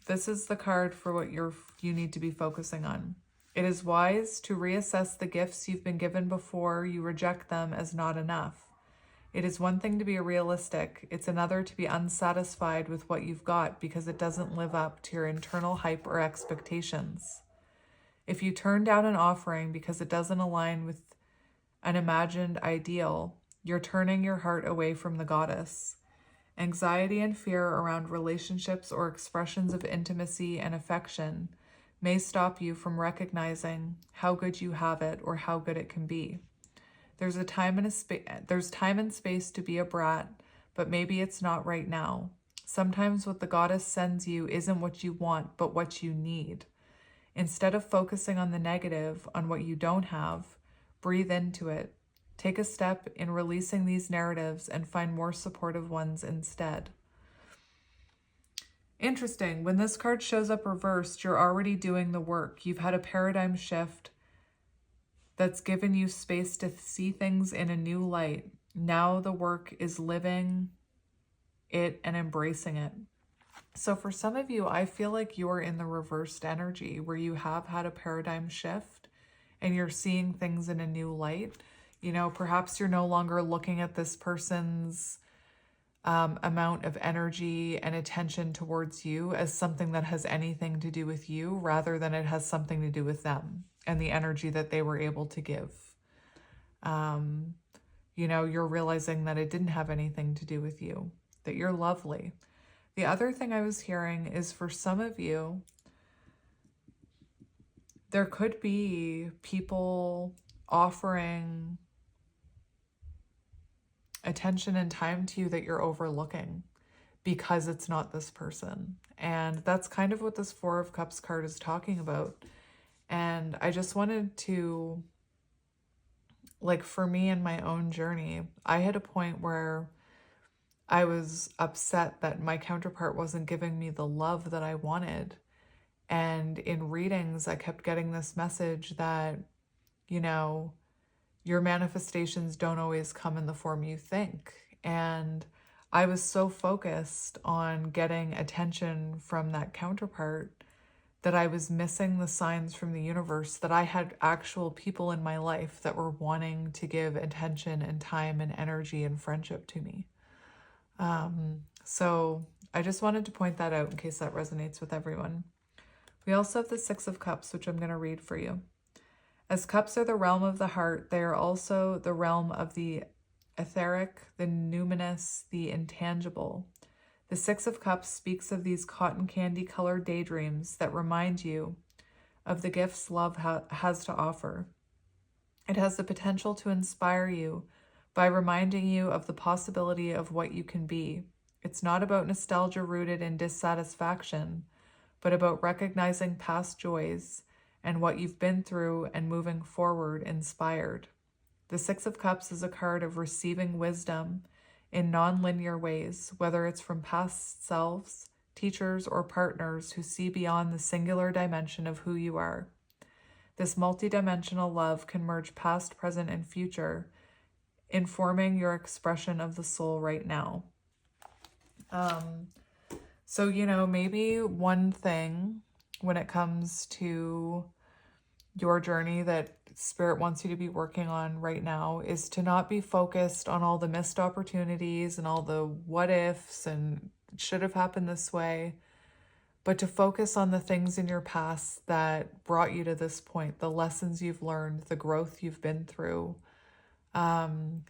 this is the card for what you need to be focusing on. It is wise to reassess the gifts you've been given before you reject them as not enough. It is one thing to be realistic. It's another to be unsatisfied with what you've got because it doesn't live up to your internal hype or expectations. If you turn down an offering because it doesn't align with an imagined ideal, you're turning your heart away from the goddess. Anxiety and fear around relationships or expressions of intimacy and affection may stop you from recognizing how good you have it or how good it can be. There's time and space to be a brat, but maybe it's not right now. Sometimes what the goddess sends you isn't what you want, but what you need. Instead of focusing on the negative, on what you don't have, breathe into it. Take a step in releasing these narratives and find more supportive ones instead. Interesting. When this card shows up reversed, you're already doing the work. You've had a paradigm shift that's given you space to see things in a new light. Now the work is living it and embracing it. So for some of you, I feel like you're in the reversed energy where you have had a paradigm shift and you're seeing things in a new light. You know, perhaps you're no longer looking at this person's amount of energy and attention towards you as something that has anything to do with you, rather than it has something to do with them and the energy that they were able to give. You know, you're realizing that it didn't have anything to do with you, that you're lovely. The other thing I was hearing is for some of you, there could be people offering attention and time to you that you're overlooking because it's not this person. And that's kind of what this Four of Cups card is talking about. And I just wanted to, like, for me in my own journey, I had a point where I was upset that my counterpart wasn't giving me the love that I wanted. And in readings, I kept getting this message that, you know, your manifestations don't always come in the form you think. And I was so focused on getting attention from that counterpart that I was missing the signs from the universe that I had actual people in my life that were wanting to give attention and time and energy and friendship to me. So I just wanted to point that out in case that resonates with everyone. We also have the Six of Cups, which I'm going to read for you. As cups are the realm of the heart, they are also the realm of the etheric, the numinous, the intangible. The Six of Cups speaks of these cotton candy colored daydreams that remind you of the gifts love has to offer. It has the potential to inspire you by reminding you of the possibility of what you can be. It's not about nostalgia rooted in dissatisfaction, but about recognizing past joys and what you've been through and moving forward inspired. The Six of Cups is a card of receiving wisdom in non-linear ways, whether it's from past selves, teachers, or partners who see beyond the singular dimension of who you are. This multidimensional love can merge past, present, and future, informing your expression of the soul right now. So, maybe one thing when it comes to your journey that Spirit wants you to be working on right now is to not be focused on all the missed opportunities and all the what ifs and should have happened this way, but to focus on the things in your past that brought you to this point, the lessons you've learned, the growth you've been through,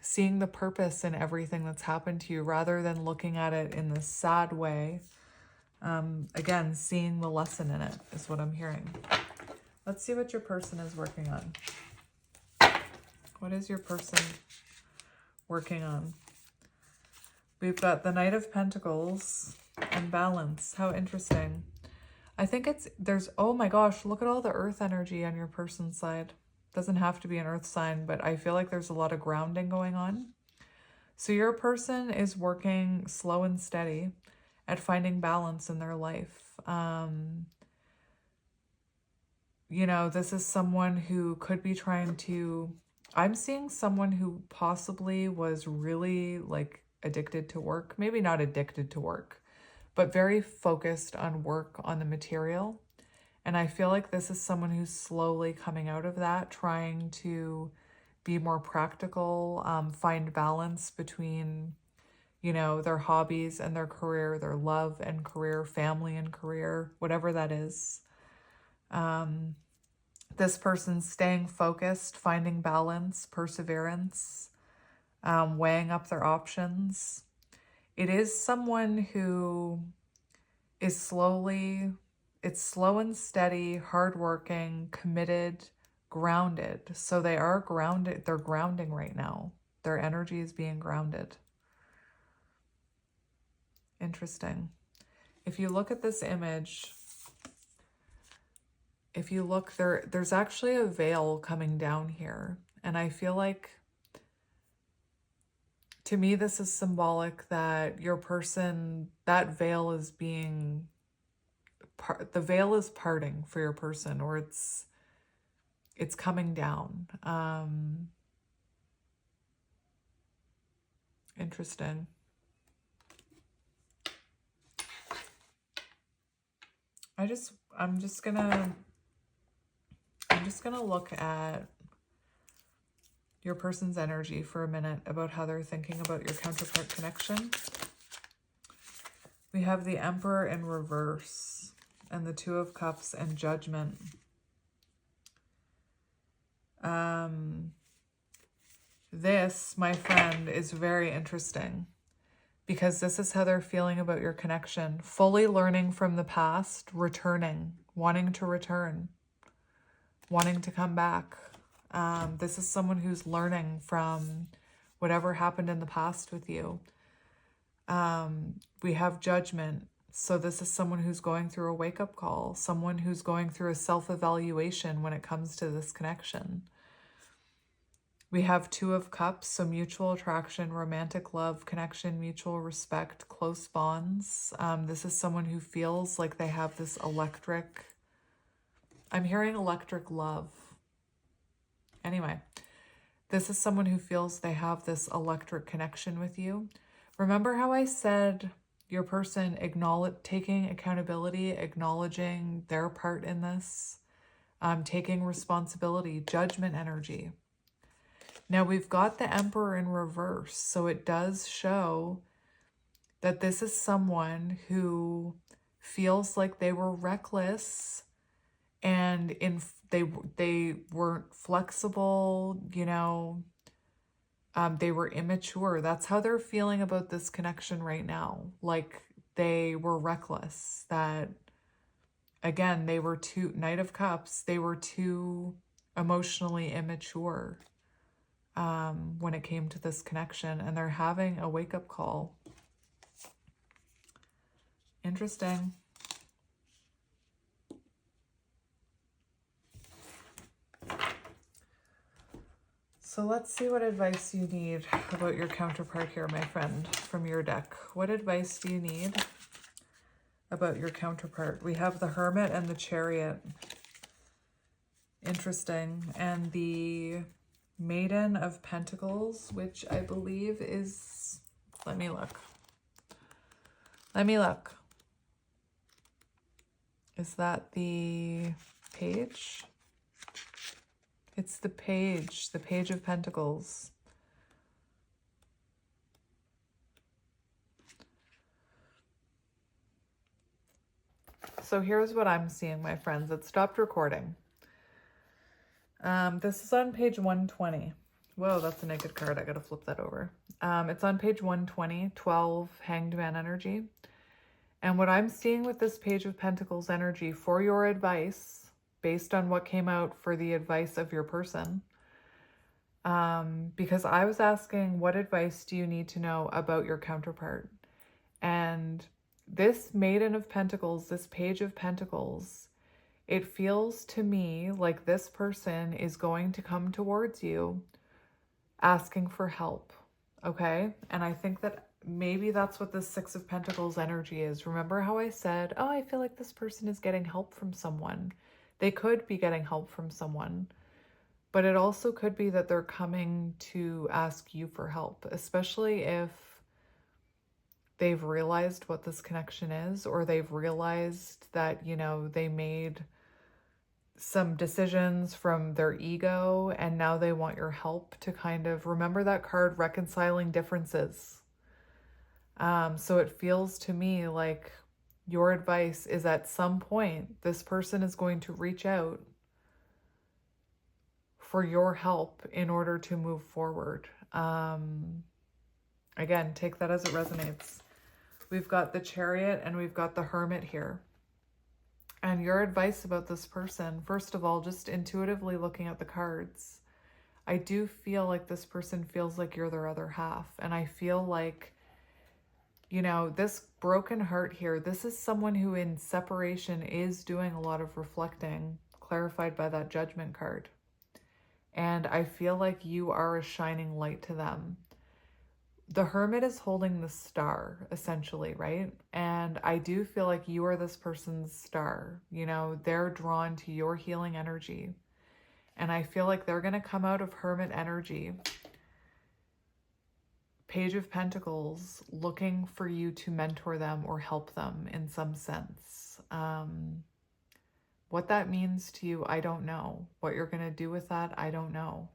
seeing the purpose in everything that's happened to you rather than looking at it in this sad way. Again, seeing the lesson in it is what I'm hearing. Let's see what your person is working on. What is your person working on? We've got the Knight of Pentacles and balance. How interesting. I think oh my gosh, look at all the earth energy on your person's side. Doesn't have to be an earth sign, but I feel like there's a lot of grounding going on. So your person is working slow and steady at finding balance in their life. This is someone who could be trying to, I'm seeing someone who possibly was really addicted to work, maybe not addicted to work, but very focused on work, on the material. And I feel like this is someone who's slowly coming out of that, trying to be more practical, find balance between, their hobbies and their career, their love and career, family and career, whatever that is. This person's staying focused, finding balance, perseverance, weighing up their options. It is someone who is it's slow and steady, hardworking, committed, grounded. So they are grounded. They're grounding right now. Their energy is being grounded. Interesting. If you look at this image, if you look there's actually a veil coming down here. And I feel like, to me, this is symbolic that your person, that veil is being, the veil is parting for your person, or it's coming down. Interesting. I'm just gonna look at your person's energy for a minute about how they're thinking about your counterpart connection. We have the Emperor in reverse and the Two of Cups and Judgment. This, my friend, is very interesting because this is how they're feeling about your connection. Fully learning from the past, returning, wanting to return, wanting to come back. This is someone who's learning from whatever happened in the past with you. We have Judgment. So this is someone who's going through a wake-up call, someone who's going through a self-evaluation when it comes to this connection. We have Two of Cups, so mutual attraction, romantic love, connection, mutual respect, close bonds. This is someone who feels like they have this electric, I'm hearing electric love. Anyway, this is someone who feels they have this electric connection with you. Remember how I said your person taking accountability, acknowledging their part in this, taking responsibility, Judgment energy. Now we've got the Emperor in reverse, so it does show that this is someone who feels like they were reckless and they weren't flexible, you know, they were immature. That's how they're feeling about this connection right now. Like they were reckless, that again, they were too, Knight of Cups, they were too emotionally immature when it came to this connection, and they're having a wake-up call. Interesting. So let's see what advice you need about your counterpart here, my friend, from your deck. What advice do you need about your counterpart? We have the Hermit and the Chariot. Interesting. And the Maiden of Pentacles, which I believe is, let me look. Is that the Page? It's the Page of Pentacles. So here's what I'm seeing, my friends. It stopped recording. This is on page 120. Whoa, that's a naked card. I gotta flip that over. It's on page 120, 12, Hanged Man energy. And what I'm seeing with this Page of Pentacles energy for your advice, based on what came out for the advice of your person, because I was asking, what advice do you need to know about your counterpart? And this Maiden of Pentacles, this Page of Pentacles, it feels to me like this person is going to come towards you asking for help, okay? And I think that maybe that's what the Six of Pentacles energy is. Remember how I said, oh, I feel like this person is getting help from someone. They could be getting help from someone, but it also could be that they're coming to ask you for help, especially if they've realized what this connection is, or they've realized that, you know, they made some decisions from their ego and now they want your help to kind of, remember that card, reconciling differences. So it feels to me like your advice is at some point, this person is going to reach out for your help in order to move forward. Again, take that as it resonates. We've got the Chariot and we've got the Hermit here. And your advice about this person, first of all, just intuitively looking at the cards, I do feel like this person feels like you're their other half. And I feel like, you know, this broken heart here, this is someone who in separation is doing a lot of reflecting, clarified by that Judgment card. And I feel like you are a shining light to them. The Hermit is holding the star, essentially, right? And I do feel like you are this person's star. You know, they're drawn to your healing energy. And I feel like they're going to come out of Hermit energy, Page of Pentacles, looking for you to mentor them or help them in some sense. What that means to you, I don't know. What you're going to do with that, I don't know.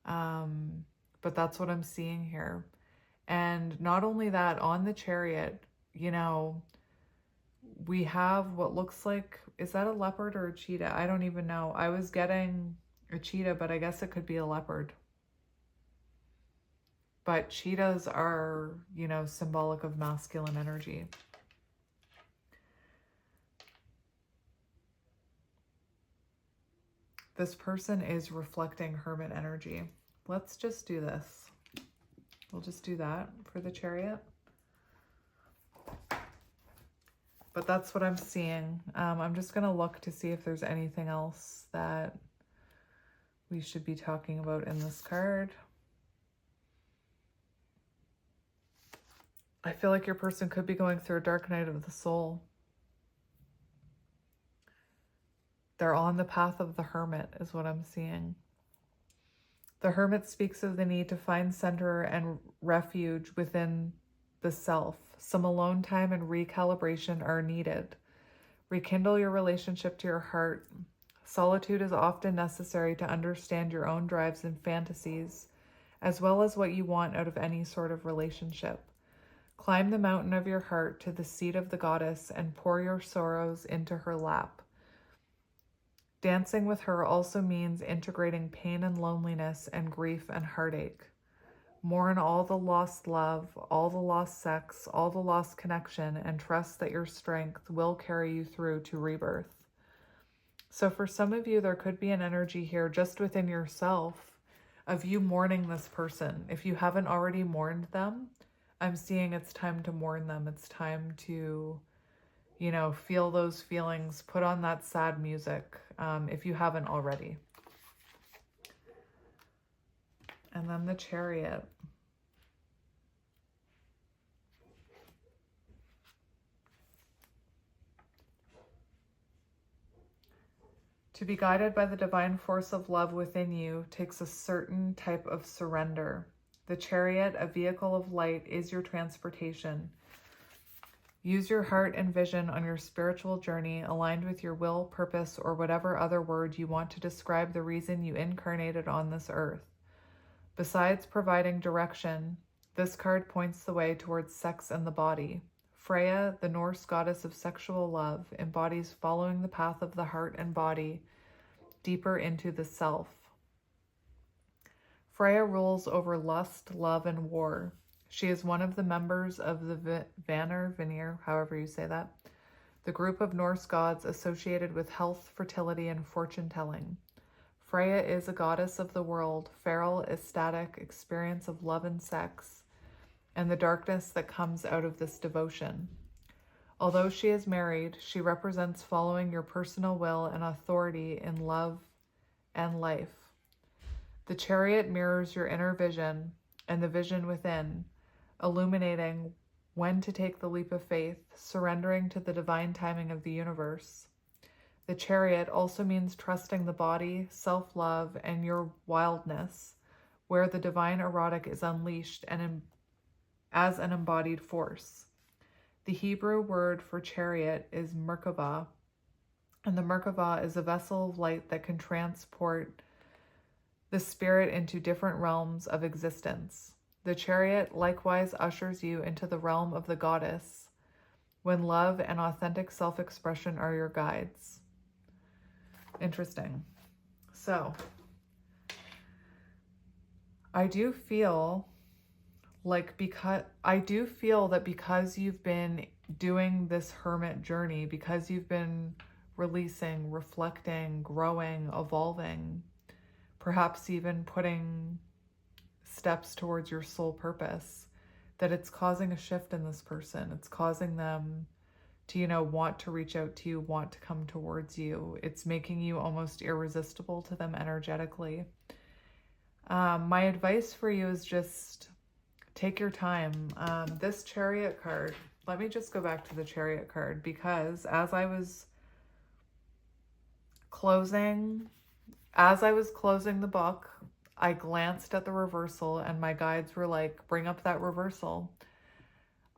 But that's what I'm seeing here. And not only that, on the Chariot, you know, we have what looks like, is that a leopard or a cheetah? I don't even know. I was getting a cheetah, but I guess it could be a leopard. But cheetahs are, you know, symbolic of masculine energy. This person is reflecting Hermit energy. Let's just do this. We'll just do that for the Chariot. But that's what I'm seeing. I'm just going to look to see if there's anything else that we should be talking about in this card. I feel like your person could be going through a dark night of the soul. They're on the path of the Hermit is what I'm seeing. The Hermit speaks of the need to find center and refuge within the self. Some alone time and recalibration are needed. Rekindle your relationship to your heart. Solitude is often necessary to understand your own drives and fantasies, as well as what you want out of any sort of relationship. Climb the mountain of your heart to the seat of the goddess and pour your sorrows into her lap. Dancing with her also means integrating pain and loneliness and grief and heartache. Mourn all the lost love, all the lost sex, all the lost connection, and trust that your strength will carry you through to rebirth. So for some of you, there could be an energy here just within yourself of you mourning this person. If you haven't already mourned them, I'm seeing it's time to mourn them. It's time to, you know, feel those feelings, put on that sad music, if you haven't already. And then the Chariot. To be guided by the divine force of love within you takes a certain type of surrender. The Chariot, a vehicle of light, is your transportation. Use your heart and vision on your spiritual journey, aligned with your will, purpose, or whatever other word you want to describe the reason you incarnated on this earth. Besides providing direction, this card points the way towards sex and the body. Freya, the Norse goddess of sexual love, embodies following the path of the heart and body deeper into the self. Freya rules over lust, love, and war. She is one of the members of the Vanir, however you say that, the group of Norse gods associated with health, fertility, and fortune-telling. Freya is a goddess of the world, feral, ecstatic experience of love and sex, and the darkness that comes out of this devotion. Although she is married, she represents following your personal will and authority in love and life. The Chariot mirrors your inner vision and the vision within, illuminating when to take the leap of faith, surrendering to the divine timing of the universe. The Chariot also means trusting the body, self-love, and your wildness, where the divine erotic is unleashed and as an embodied force. The Hebrew word for chariot is Merkavah, and the Merkavah is a vessel of light that can transport the spirit into different realms of existence. The Chariot likewise ushers you into the realm of the goddess, when love and authentic self-expression are your guides. Interesting. So, I do feel that because you've been doing this hermit journey, because you've been releasing, reflecting, growing, evolving, perhaps even putting steps towards your soul purpose, that it's causing a shift in this person. It's causing them to, want to reach out to you, want to come towards you. It's making you almost irresistible to them energetically. My advice for you is just take your time. This Chariot card, let me just go back to the Chariot card, because as I was closing the book, I glanced at the reversal and my guides were like, bring up that reversal.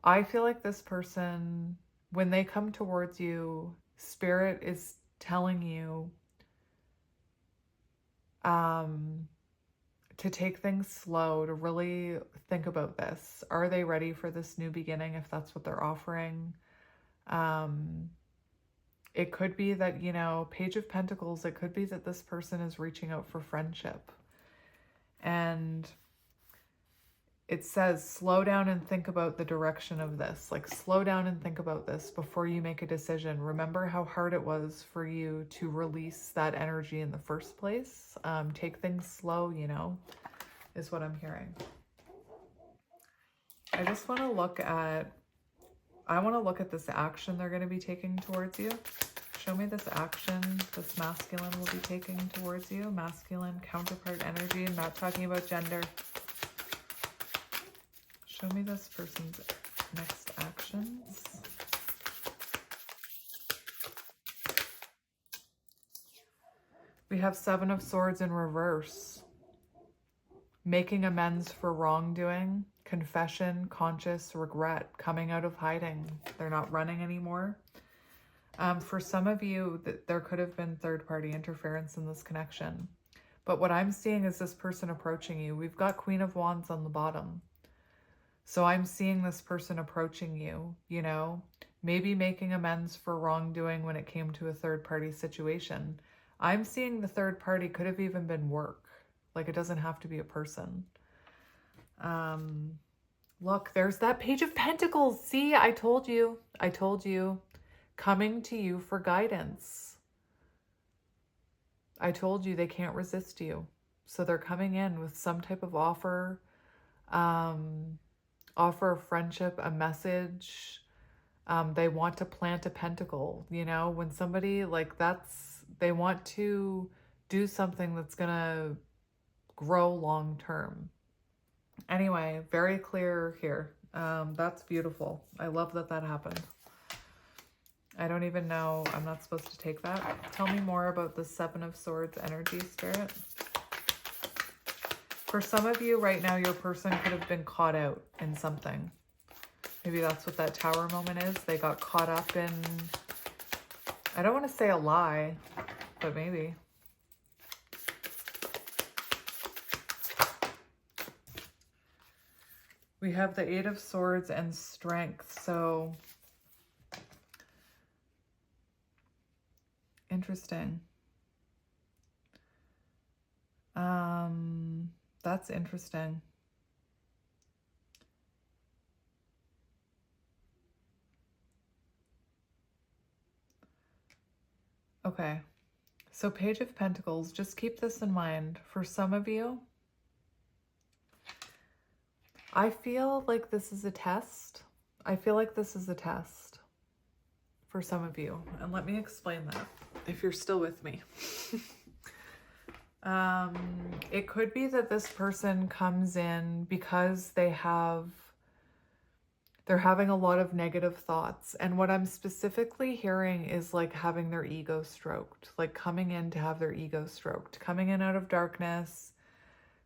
I feel like this person, when they come towards you, Spirit is telling you to take things slow, to really think about this. Are they ready for this new beginning, if that's what they're offering? It could be that, Page of Pentacles, it could be that this person is reaching out for friendship. And it says, slow down and think about the direction of this. Like, slow down and think about this before you make a decision. Remember how hard it was for you to release that energy in the first place. Take things slow, is what I'm hearing. I just want to look at, this action they're going to be taking towards you. Show me this action this masculine will be taking towards you. Masculine counterpart energy. I'm not talking about gender. Show me this person's next actions. We have Seven of Swords in reverse. Making amends for wrongdoing, confession, conscious regret, coming out of hiding. They're not running anymore. For some of you, there could have been third-party interference in this connection. But what I'm seeing is this person approaching you. We've got Queen of Wands on the bottom. So I'm seeing this person approaching you, you know, maybe making amends for wrongdoing when it came to a third party situation. I'm seeing the third party could have even been work. Like, it doesn't have to be a person. Look, there's that Page of Pentacles. See, I told you. I told you. Coming to you for guidance. I told you they can't resist you. So they're coming in with some type of offer. Offer of friendship, a message. They want to plant a pentacle. You know, when somebody like they want to do something that's going to grow long term. Anyway, very clear here. That's beautiful. I love that that happened. I don't even know. I'm not supposed to take that. Tell me more about the Seven of Swords energy, Spirit. For some of you right now, your person could have been caught out in something. Maybe that's what that Tower moment is. They got caught up in, I don't want to say a lie, but maybe. We have the Eight of Swords and Strength. So, interesting. That's interesting. Okay. So Page of Pentacles, just keep this in mind. For some of you, I feel like this is a test. I feel like this is a test for some of you. And let me explain that if you're still with me. It could be that this person comes in because they're having a lot of negative thoughts. And what I'm specifically hearing is like having their ego stroked, like coming in to have their ego stroked, coming in out of darkness,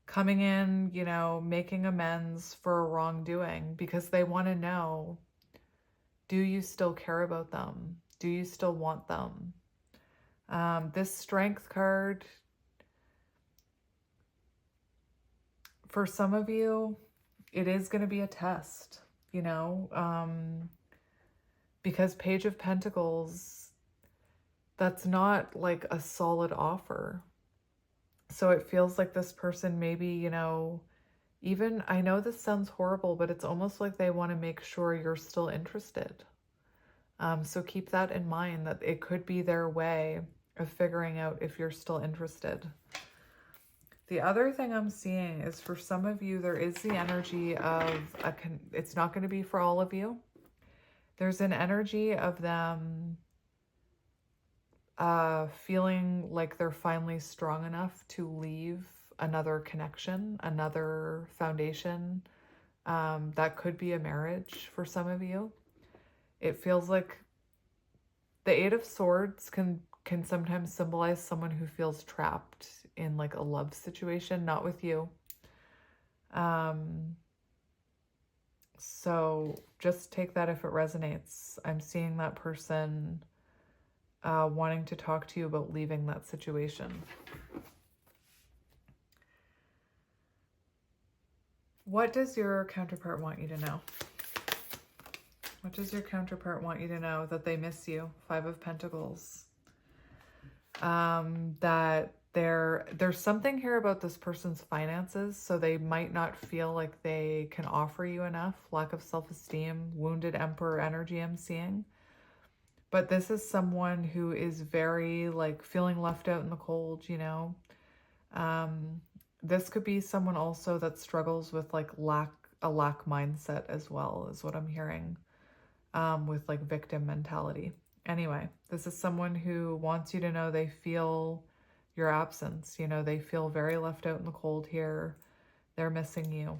coming in, you know, making amends for a wrongdoing because they want to know, do you still care about them? Do you still want them? This Strength card, for some of you, it is going to be a test, you know, because Page of Pentacles, that's not like a solid offer. So it feels like this person maybe, you know, even, I know this sounds horrible, but it's almost like they want to make sure you're still interested. So keep that in mind, that it could be their way of figuring out if you're still interested. The other thing I'm seeing is for some of you, there is the energy of, it's not going to be for all of you. There's an energy of them feeling like they're finally strong enough to leave another connection, another foundation. That could be a marriage for some of you. It feels like the Eight of Swords can sometimes symbolize someone who feels trapped in like a love situation, not with you. So just take that if it resonates. I'm seeing that person wanting to talk to you about leaving that situation. What does your counterpart want you to know? What does your counterpart want you to know? That they miss you. Five of Pentacles. That there's something here about this person's finances, so they might not feel like they can offer you enough. Lack of self-esteem, wounded Emperor energy I'm seeing. But this is someone who is very like feeling left out in the cold, you know. This could be someone also that struggles with like a lack mindset as well, is what I'm hearing, with like victim mentality. Anyway, this is someone who wants you to know they feel your absence. You know, they feel very left out in the cold here. They're missing you.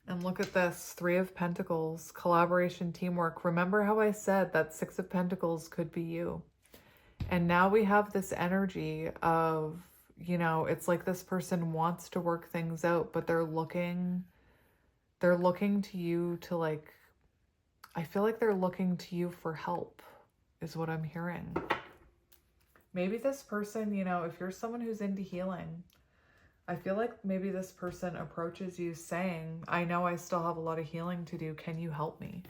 And look at this, Three of Pentacles, collaboration, teamwork. Remember how I said that Six of Pentacles could be you? And now we have this energy of, you know, it's like this person wants to work things out, but they're looking to you to like, I feel like they're looking to you for help, is what I'm hearing. Maybe this person, you know, if you're someone who's into healing, I feel like maybe this person approaches you saying, I know I still have a lot of healing to do. Can you help me?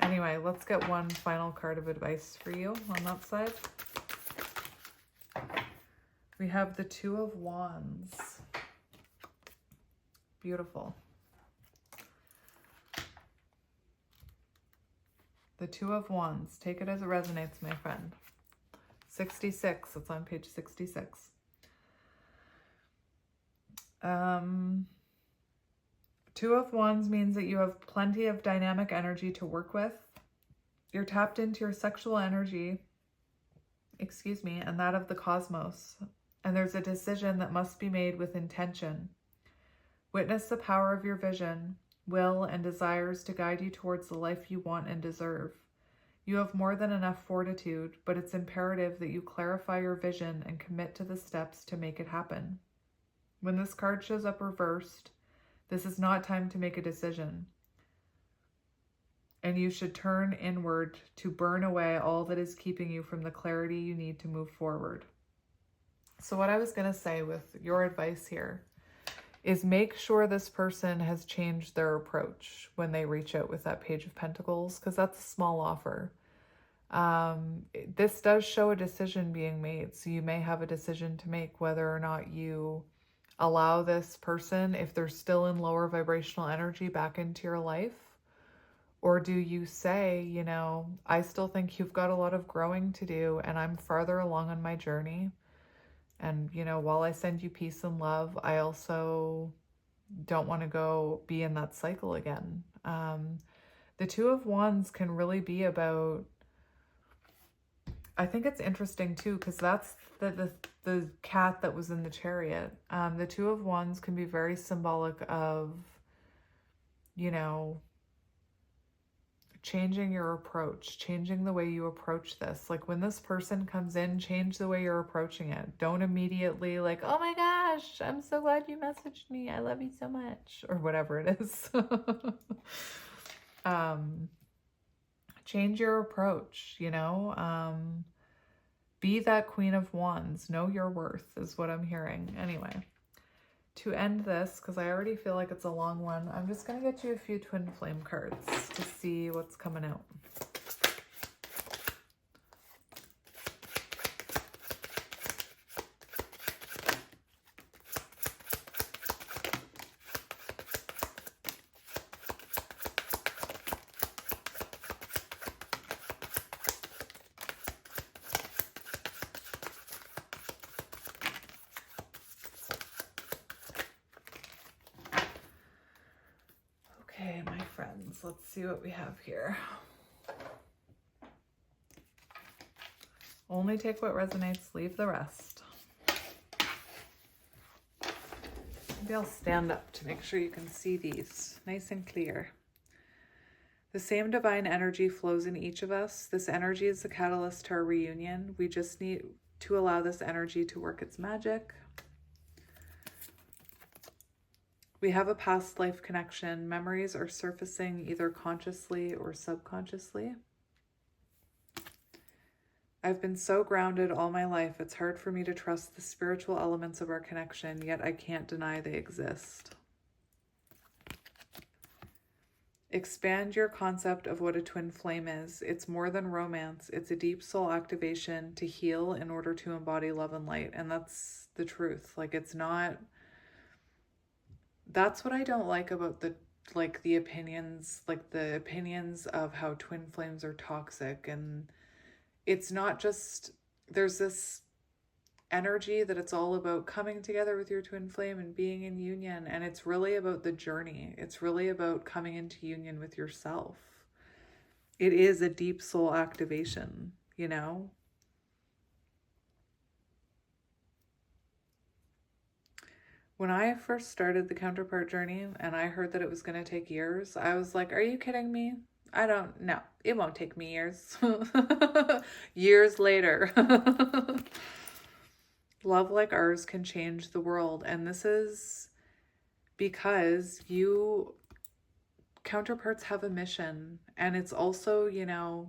Anyway, let's get one final card of advice for you on that side. We have the Two of Wands. Beautiful. The Two of Wands. Take it as it resonates, my friend. 66. It's on page 66. Two of Wands means that you have plenty of dynamic energy to work with. You're tapped into your sexual energy, and that of the cosmos. And there's a decision that must be made with intention. Witness the power of your vision, will, and desires to guide you towards the life you want and deserve. You have more than enough fortitude, but it's imperative that you clarify your vision and commit to the steps to make it happen. When this card shows up reversed, this is not time to make a decision. And you should turn inward to burn away all that is keeping you from the clarity you need to move forward. So what I was going to say with your advice here is make sure this person has changed their approach when they reach out with that Page of Pentacles, because that's a small offer. This does show a decision being made. So you may have a decision to make whether or not you allow this person, if they're still in lower vibrational energy, back into your life. Or do you say, you know, I still think you've got a lot of growing to do and I'm farther along on my journey. And, you know, while I send you peace and love, I also don't want to go be in that cycle again. The Two of Wands can really be about, I think it's interesting too, because that's the cat that was in the Chariot. The Two of Wands can be very symbolic of, you know, changing your approach, changing the way you approach this. Like when this person comes in, change the way you're approaching it. Don't immediately like, oh my gosh, I'm so glad you messaged me. I love you so much, or whatever it is. Change your approach, you know, be that Queen of Wands. Know your worth is what I'm hearing. Anyway, to end this, because I already feel like it's a long one, I'm just going to get you a few twin flame cards to see what's coming out. Okay, my friends, let's see what we have here. Only take what resonates, leave the rest. Maybe I'll stand up to make sure you can see these nice and clear. The same divine energy flows in each of us. This energy is the catalyst to our reunion. We just need to allow this energy to work its magic. We have a past life connection. Memories are surfacing either consciously or subconsciously. I've been so grounded all my life, it's hard for me to trust the spiritual elements of our connection, yet I can't deny they exist. Expand your concept of what a twin flame is. It's more than romance. It's a deep soul activation to heal in order to embody love and light. And that's the truth. Like, it's not... That's what I don't like about the opinions of how twin flames are toxic. And it's not just, there's this energy that it's all about coming together with your twin flame and being in union. And it's really about the journey. It's really about coming into union with yourself. It is a deep soul activation, you know? When I first started the Counterpart journey and I heard that it was going to take years, I was like, are you kidding me? No, it won't take me years. Years later. Love like ours can change the world. And this is because Counterparts have a mission. And it's also, you know,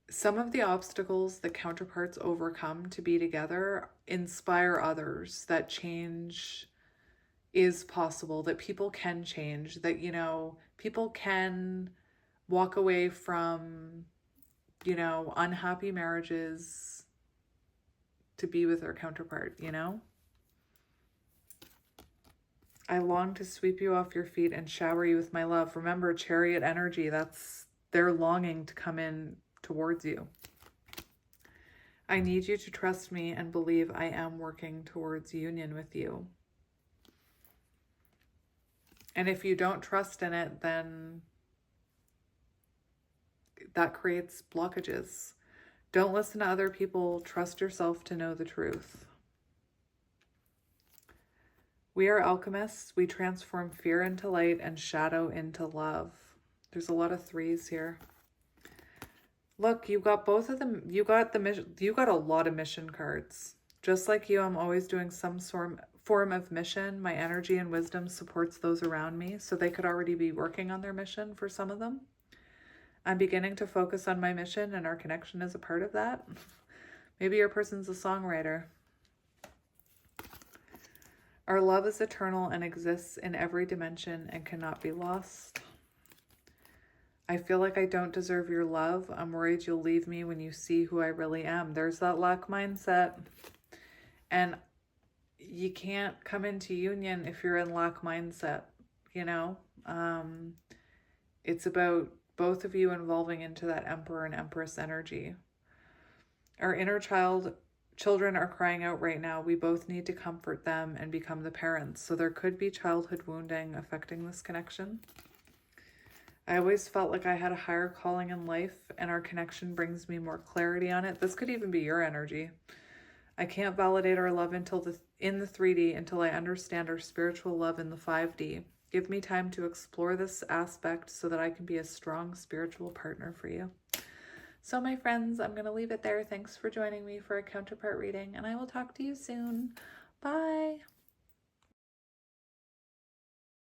Some of the obstacles that counterparts overcome to be together inspire others that change is possible, that people can change, that, you know, people can walk away from, you know, unhappy marriages to be with their counterpart, you know? I long to sweep you off your feet and shower you with my love. Remember, Chariot energy, that's their longing to come in towards you. I need you to trust me and believe I am working towards union with you. And if you don't trust in it, then that creates blockages. Don't listen to other people. Trust yourself to know the truth. We are alchemists. We transform fear into light and shadow into love. There's a lot of threes here. Look, you got both of them. You got a lot of mission cards. Just like you, I'm always doing some form of mission. My energy and wisdom supports those around me, so they could already be working on their mission for some of them. I'm beginning to focus on my mission, and our connection is a part of that. Maybe your person's a songwriter. Our love is eternal and exists in every dimension and cannot be lost. I feel like I don't deserve your love. I'm worried you'll leave me when you see who I really am. There's that lack mindset. And you can't come into union if you're in lack mindset, you know? It's about both of you evolving into that Emperor and Empress energy. Our inner children are crying out right now. We both need to comfort them and become the parents. So there could be childhood wounding affecting this connection. I always felt like I had a higher calling in life, and our connection brings me more clarity on it. This could even be your energy. I can't validate our love in the 3D until I understand our spiritual love in the 5D. Give me time to explore this aspect so that I can be a strong spiritual partner for you. So my friends, I'm going to leave it there. Thanks for joining me for a counterpart reading, and I will talk to you soon. Bye.